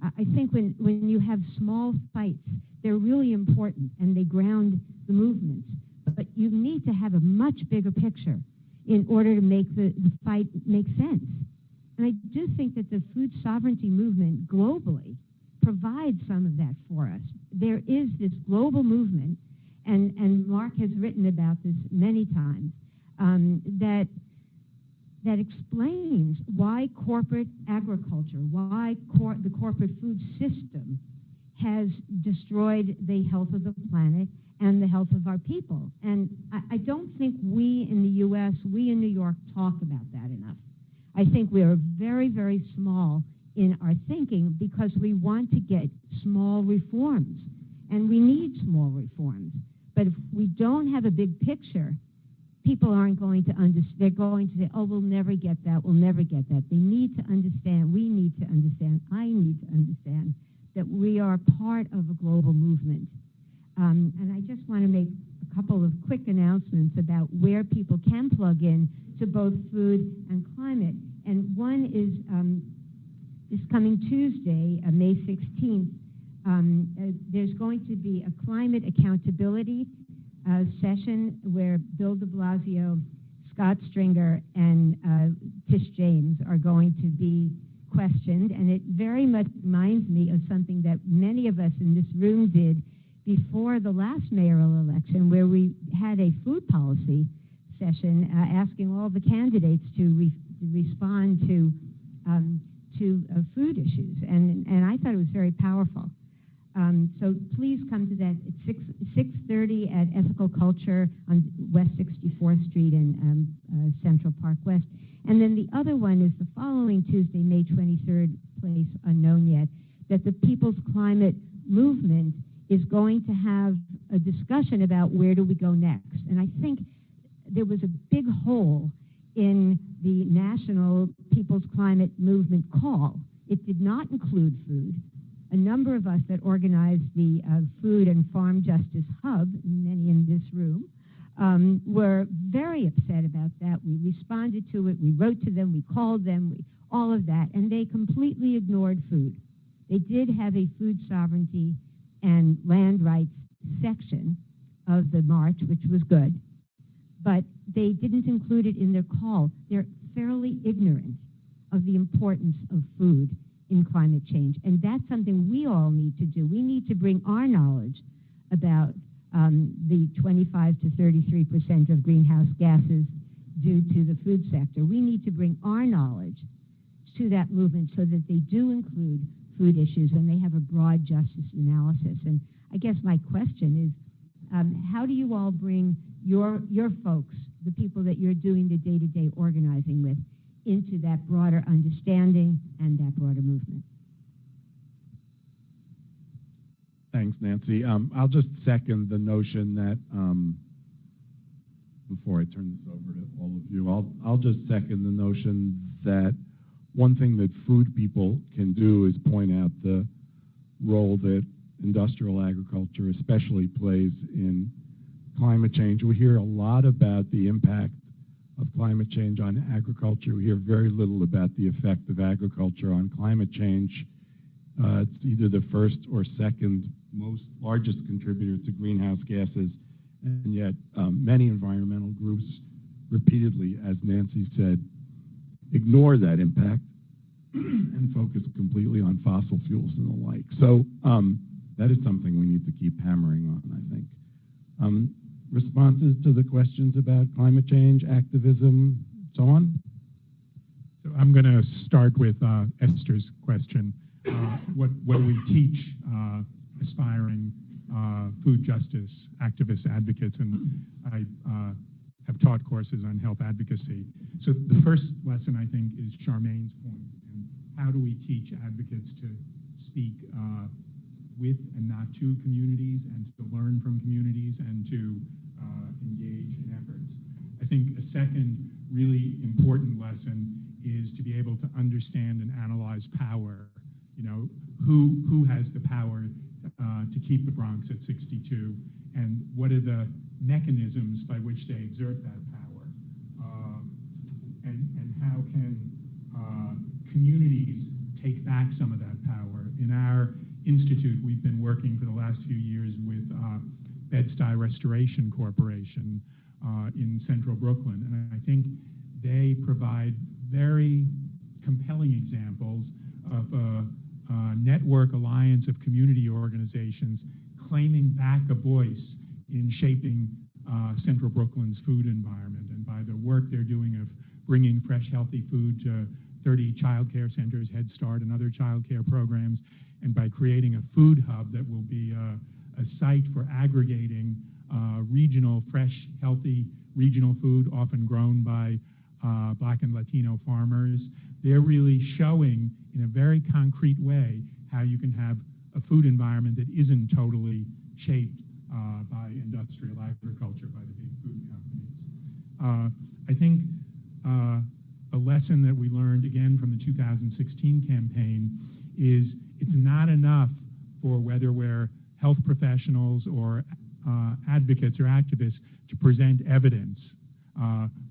I think when you have small fights, they're really important, and they ground the movements. But you need to have a much bigger picture in order to make the fight make sense. And I do think that the food sovereignty movement globally provides some of that for us. There is this global movement, and Mark has written about this many times, that explains why corporate agriculture, why the corporate food system has destroyed the health of the planet and the health of our people. And I don't think we in the U.S., we in New York, talk about that enough. I think we are very, very small in our thinking because we want to get small reforms, and we need small reforms. But if we don't have a big picture, people aren't going to understand. They're going to say, oh, we'll never get that, we'll never get that. They need to understand, we need to understand, I need to understand that we are part of a global movement. And I just want to make a couple of quick announcements about where people can plug in to both food and climate. And one is this coming Tuesday, May 16th, there's going to be a climate accountability session where Bill de Blasio, Scott Stringer, and Tish James are going to be questioned. And it very much reminds me of something that many of us in this room did before the last mayoral election, where we had a food policy session asking all the candidates to respond to food issues. And I thought it was very powerful. So please come to that at 6:30 at Ethical Culture on West 64th Street in Central Park West. And then the other one is the following Tuesday, May 23rd, place unknown yet, that the People's Climate Movement is going to have a discussion about where do we go next. And I think there was a big hole in the National People's Climate Movement call. It did not include food. A number of us that organized the Food and Farm Justice Hub, many in this room, were very upset about that. We responded to it, we wrote to them, we called them, all of that, and they completely ignored food. They did have a food sovereignty and land rights section of the march, which was good, but they didn't include it in their call. They're fairly ignorant of the importance of food in climate change, and that's something we all need to do. We need to bring our knowledge about the 25 to 33% of greenhouse gases due to the food sector. We need to bring our knowledge to that movement so that they do include food issues and they have a broad justice analysis. And I guess my question is, how do you all bring your folks, the people that you're doing the day-to-day organizing with, into that broader understanding and that broader movement? Thanks, Nancy. I'll just second the notion that, before I turn this over to all of you, I'll just second the notion that one thing that food people can do is point out the role that industrial agriculture especially plays in climate change. We hear a lot about the impact of climate change on agriculture. We hear very little about the effect of agriculture on climate change. It's either the first or second most largest contributor to greenhouse gases, and yet many environmental groups repeatedly, as Nancy said, ignore that impact and focus completely on fossil fuels and the like. So that is something we need to keep hammering on, I think. Responses to the questions about climate change, activism, so on? So I'm going to start with Esther's question. What do we teach aspiring food justice activists, advocates? And I have taught courses on health advocacy. So the first lesson, I think, is Charmaine's point. And how do we teach advocates to speak with and not to communities, and to learn from communities, and to engage in efforts? I think a second really important lesson is to be able to understand and analyze power. You know, who has the power to keep the Bronx at 62, and what are the mechanisms by which they exert that power, and how can communities take back some of that power. In our institute, we've been working for the last few years with Bed-Stuy Restoration Corporation in central Brooklyn, and I think they provide very compelling examples of a network alliance of community organizations claiming back a voice in shaping central Brooklyn's food environment. And by the work they're doing of bringing fresh, healthy food to 30 child care centers, Head Start, and other child care programs, and by creating a food hub that will be a site for aggregating regional, fresh, healthy regional food, often grown by Black and Latino farmers. They're really showing in a very concrete way how you can have a food environment that isn't totally shaped by industrial agriculture, by the big food companies. I think a lesson that we learned again from the 2016 campaign is it's not enough for whether we're health professionals or advocates or activists to present evidence.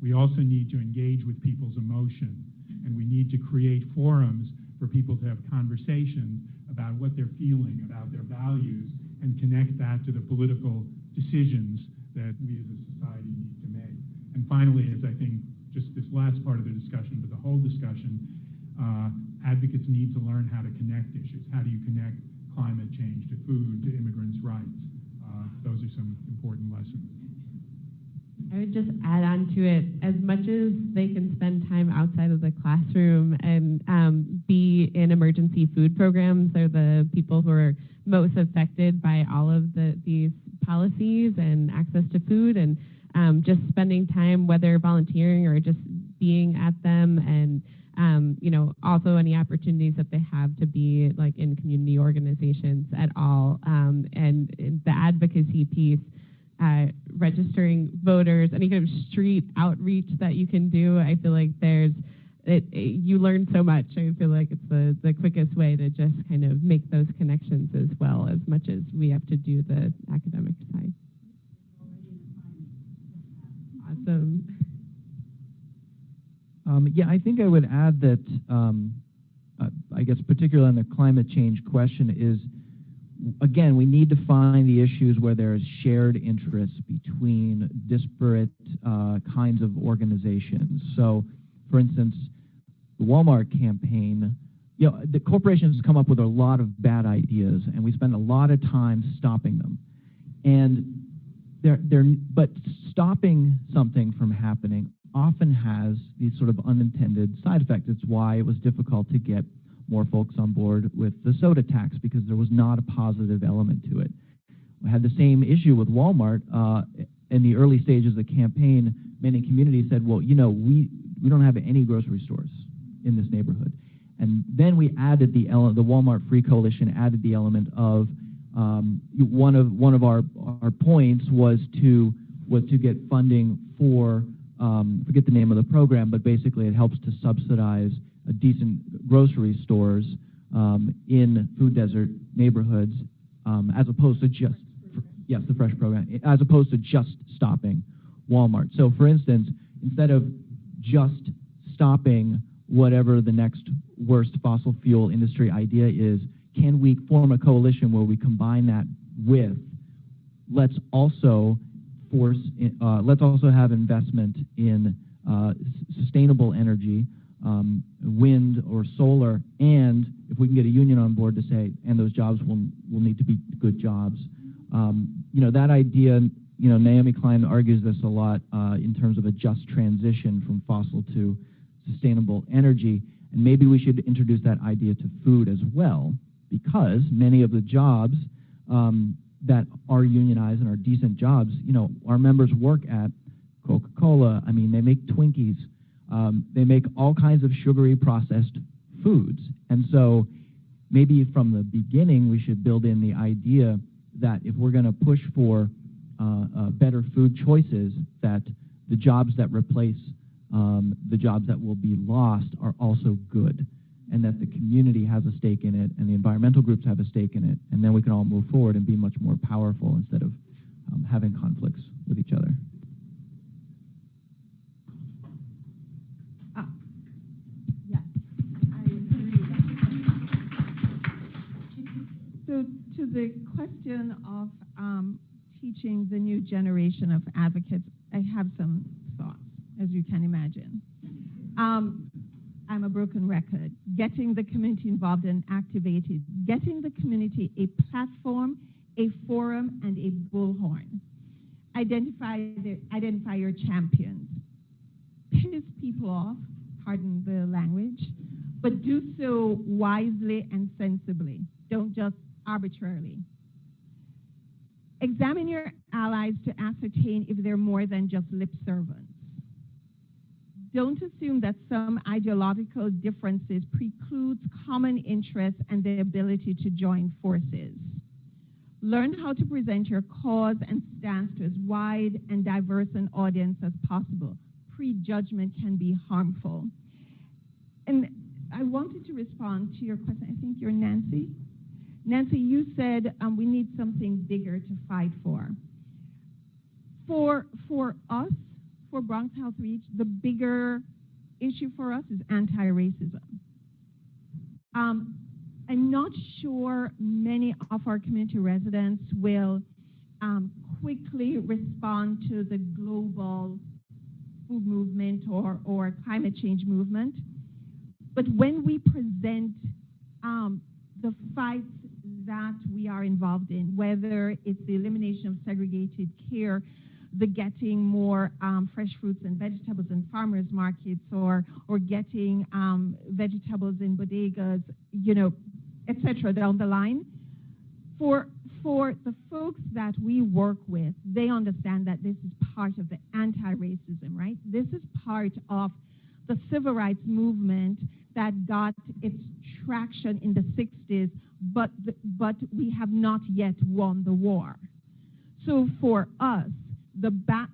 We also need to engage with people's emotion, and we need to create forums for people to have conversations about what they're feeling, about their values, and connect that to the political decisions that we as a society need to make. And finally, as I think just this last part of the discussion, but the whole discussion, advocates need to learn how to connect issues. How do you connect climate change to food, to immigrants' rights? Those are some important lessons. I would just add on to it, as much as they can spend time outside of the classroom and be in emergency food programs, they're the people who are most affected by all of these policies and access to food, and just spending time, whether volunteering or just being at them, and also any opportunities that they have to be like in community organizations at all, and the advocacy piece. Registering voters, any kind of street outreach that you can do. I feel like you learn so much. I feel like it's the quickest way to just kind of make those connections as well, as much as we have to do the academic side. Awesome. Yeah, I think I would add that, I guess particularly on the climate change question is, again, we need to find the issues where there is shared interest between disparate kinds of organizations. So, for instance, the Walmart campaign, the corporations come up with a lot of bad ideas, and we spend a lot of time stopping them. But stopping something from happening often has these sort of unintended side effects. It's why it was difficult to get more folks on board with the soda tax, because there was not a positive element to it. We had the same issue with Walmart. In the early stages of the campaign, many communities said, well, we don't have any grocery stores in this neighborhood. And then we added the Walmart Free Coalition added the element of one of our points was to get funding for, forget the name of the program, but basically it helps to subsidize decent grocery stores in food desert neighborhoods, as opposed to just, the Fresh program, as opposed to just stopping Walmart. So, for instance, instead of just stopping whatever the next worst fossil fuel industry idea is, can we form a coalition where we combine that with, let's also have investment in sustainable energy, wind or solar, and if we can get a union on board to say, and those jobs will need to be good jobs. That idea, Naomi Klein argues this a lot in terms of a just transition from fossil to sustainable energy, and maybe we should introduce that idea to food as well, because many of the jobs that are unionized and are decent jobs, our members work at Coca-Cola. I mean, they make Twinkies. They make all kinds of sugary processed foods. And so maybe from the beginning, we should build in the idea that if we're going to push for better food choices, that the jobs that replace the jobs that will be lost are also good, and that the community has a stake in it and the environmental groups have a stake in it, and then we can all move forward and be much more powerful instead of having conflicts with each other. Yes, I agree. So to the question of teaching the new generation of advocates, I have some thoughts, as you can imagine. I'm a broken record. Getting the community involved and activated, getting the community a platform, a forum, and a bullhorn. Identify your champions. Piss people off, pardon the language, but do so wisely and sensibly. Don't just arbitrarily. Examine your allies to ascertain if they're more than just lip servants. Don't assume that some ideological differences precludes common interests and the ability to join forces. Learn how to present your cause and stance to as wide and diverse an audience as possible. Prejudgment can be harmful. And I wanted to respond to your question. I think you're Nancy. Nancy, you said we need something bigger to fight for. For us, for Bronx Health Reach, the bigger issue for us is anti-racism. I'm not sure many of our community residents will quickly respond to the global food movement or climate change movement. But when we present the fights that we are involved in, whether it's the elimination of segregated care, the getting more fresh fruits and vegetables in farmers markets, or getting vegetables in bodegas, etc. down the line. For the folks that we work with, they understand that this is part of the anti-racism, right? This is part of the civil rights movement that got its traction in the 60s, but we have not yet won the war. So for us,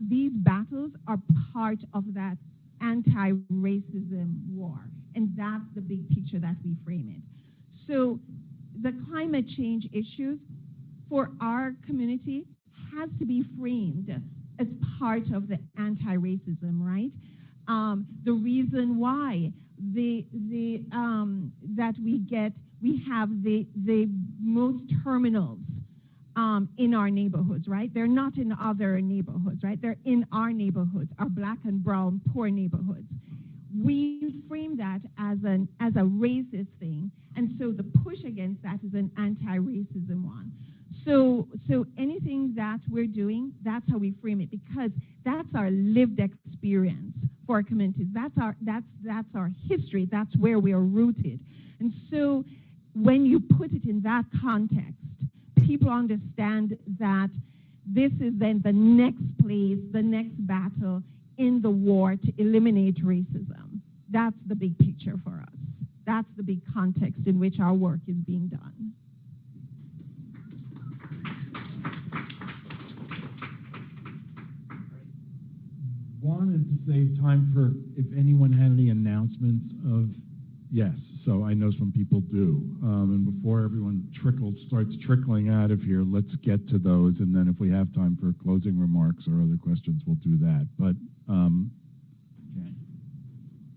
these battles are part of that anti-racism war, and that's the big picture that we frame it. So the climate change issues for our community has to be framed as part of the anti-racism, right? The reason why that we have the most terminals in our neighborhoods, right? They're not in other neighborhoods, right? They're in our neighborhoods, our black and brown poor neighborhoods. We frame that as a racist thing, and so the push against that is an anti-racism one. So anything that we're doing, that's how we frame it, because that's our lived experience for our communities. That's our history. That's where we are rooted. And so when you put it in that context, people understand that this is then the next place, the next battle in the war to eliminate racism. That's the big picture for us. That's the big context in which our work is being done. Wanted to save time for if anyone had any announcements of, yes, so I know some people do. And before everyone starts trickling out of here, let's get to those, and then if we have time for closing remarks or other questions, we'll do that. But, Jan.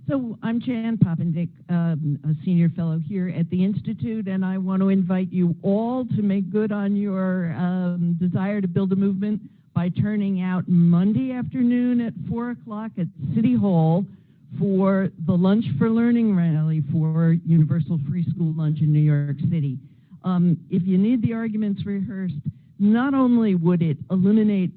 So I'm Jan Poppendick, a senior fellow here at the Institute, and I want to invite you all to make good on your desire to build a movement by turning out Monday afternoon at 4 o'clock at City Hall for the Lunch for Learning rally for Universal Free School Lunch in New York City. If you need the arguments rehearsed, not only would it eliminate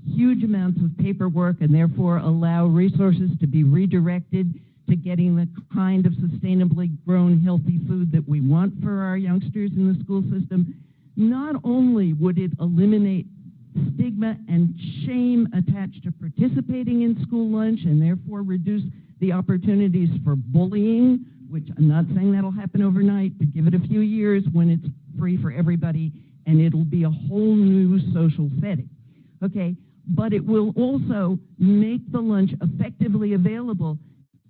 huge amounts of paperwork and therefore allow resources to be redirected to getting the kind of sustainably grown healthy food that we want for our youngsters in the school system, not only would it eliminate stigma and shame attached to participating in school lunch and therefore reduce the opportunities for bullying, which I'm not saying that'll happen overnight, but give it a few years when it's free for everybody and it'll be a whole new social setting. Okay, but it will also make the lunch effectively available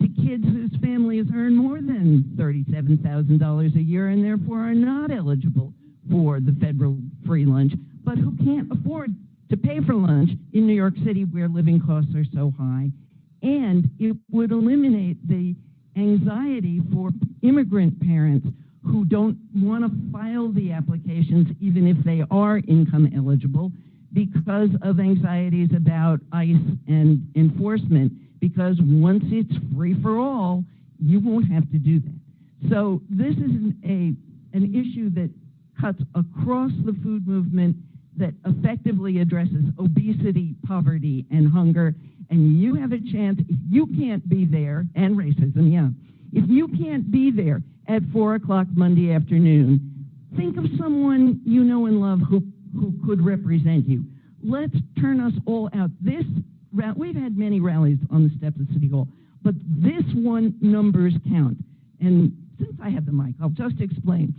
to kids whose families earn more than $37,000 a year and therefore are not eligible for the federal free lunch, but who can't afford to pay for lunch in New York City where living costs are so high. And it would eliminate the anxiety for immigrant parents who don't want to file the applications even if they are income eligible because of anxieties about ICE and enforcement, because once it's free for all, you won't have to do that. So this is an issue that cuts across the food movement, that effectively addresses obesity, poverty, and hunger. And you have a chance, if you can't be there, and racism, yeah, if you can't be there at 4 o'clock Monday afternoon, think of someone you know and love who could represent you. Let's turn us all out. We've had many rallies on the steps of City Hall, but this one, numbers count. And since I have the mic, I'll just explain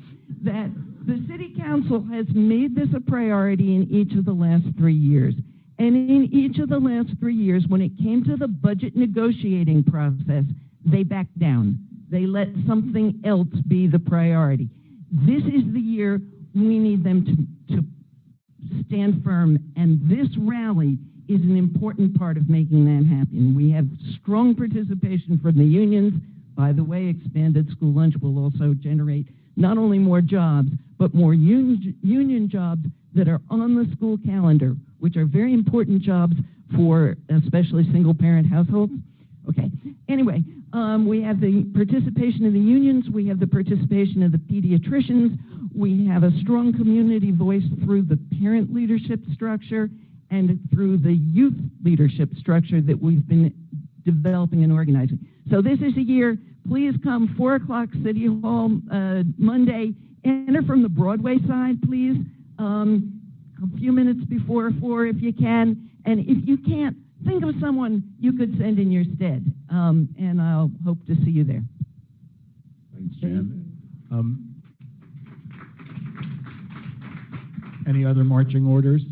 that the City Council has made this a priority in each of the last 3 years. And in each of the last 3 years, when it came to the budget negotiating process, they backed down. They let something else be the priority. This is the year we need them to stand firm, and this rally is an important part of making that happen. We have strong participation from the unions. By the way, expanded school lunch will also generate not only more jobs, but more union jobs that are on the school calendar, which are very important jobs for especially single-parent households. Okay, anyway, we have the participation of the unions, we have the participation of the pediatricians, we have a strong community voice through the parent leadership structure and through the youth leadership structure that we've been developing and organizing. So this is a year. Please come 4 o'clock City Hall Monday. Enter from the Broadway side, please. A few minutes before 4 if you can. And if you can't, think of someone you could send in your stead. And I'll hope to see you there. Thanks, Jan. Any other marching orders?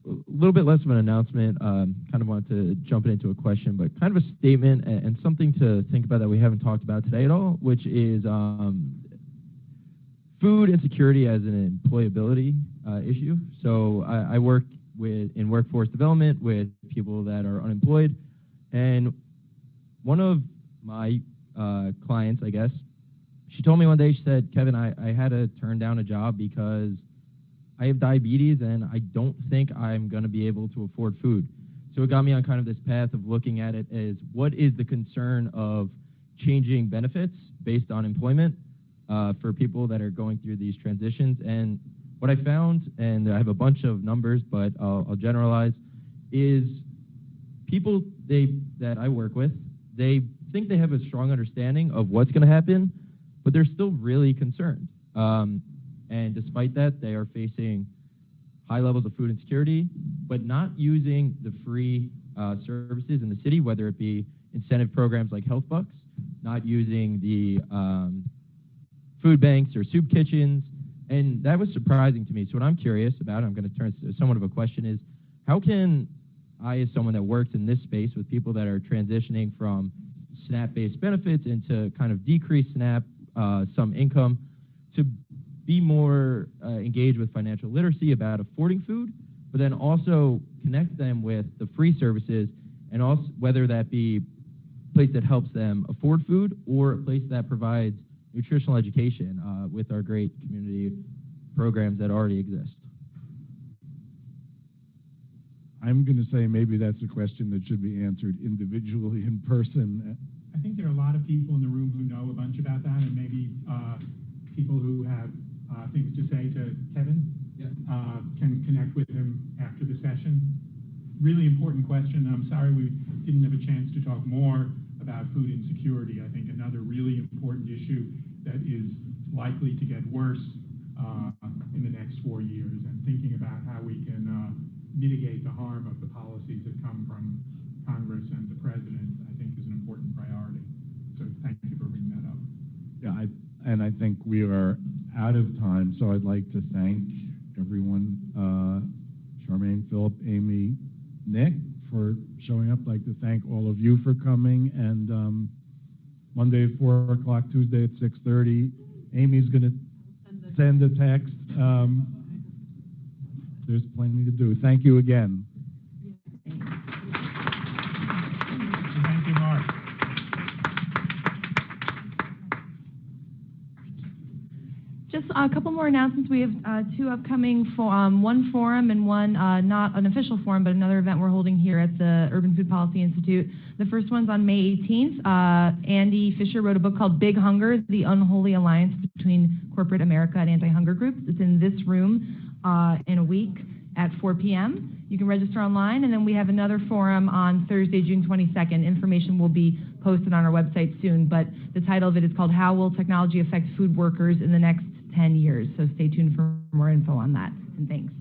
A little bit less of an announcement, kind of wanted to jump into a question, but kind of a statement and something to think about that we haven't talked about today at all, which is food insecurity as an employability issue. So I work in workforce development with people that are unemployed, and one of my clients, I guess, she told me one day, she said, Kevin, I had to turn down a job because I have diabetes and I don't think I'm going to be able to afford food. So it got me on kind of this path of looking at it as what is the concern of changing benefits based on employment for people that are going through these transitions. And what I found, and I have a bunch of numbers, but I'll generalize, is people that I work with, they think they have a strong understanding of what's going to happen, but they're still really concerned. And despite that, they are facing high levels of food insecurity, but not using the free services in the city, whether it be incentive programs like Health Bucks, not using the food banks or soup kitchens. And that was surprising to me. So what I'm curious about, I'm going to turn to somewhat of a question, is how can I, as someone that works in this space with people that are transitioning from SNAP-based benefits into kind of decreased SNAP, some income, to be more engaged with financial literacy about affording food, but then also connect them with the free services, and also whether that be a place that helps them afford food or a place that provides nutritional education with our great community programs that already exist. I'm going to say maybe that's a question that should be answered individually in person. I think there are a lot of people in the room who know a bunch about that, and maybe people who have things to say to Kevin can connect with him after the session. Really important question. I'm sorry we didn't have a chance to talk more about food insecurity. I think another really important issue that is likely to get worse in the next 4 years, and thinking about how we can mitigate the harm of the policies that come from Congress and the President, I think is an important priority. So thank you for bringing that up. Yeah, and I think we are out of time, so I'd like to thank everyone, Charmaine, Philip, Amy, Nick, for showing up. I'd like to thank all of you for coming, and Monday at 4 o'clock, Tuesday at 6:30. Amy's going to send a text. There's plenty to do. Thank you again. Thank you, Mark. Just a couple more announcements. We have two upcoming, one forum and one not an official forum, but another event we're holding here at the Urban Food Policy Institute. The first one's on May 18th. Andy Fisher wrote a book called Big Hunger, The Unholy Alliance Between Corporate America and Anti-Hunger Groups. It's in this room in a week at 4 p.m. You can register online, and then we have another forum on Thursday, June 22nd. Information will be posted on our website soon, but the title of it is called How Will Technology Affect Food Workers in the Next 10 Years? So stay tuned for more info on that, and thanks.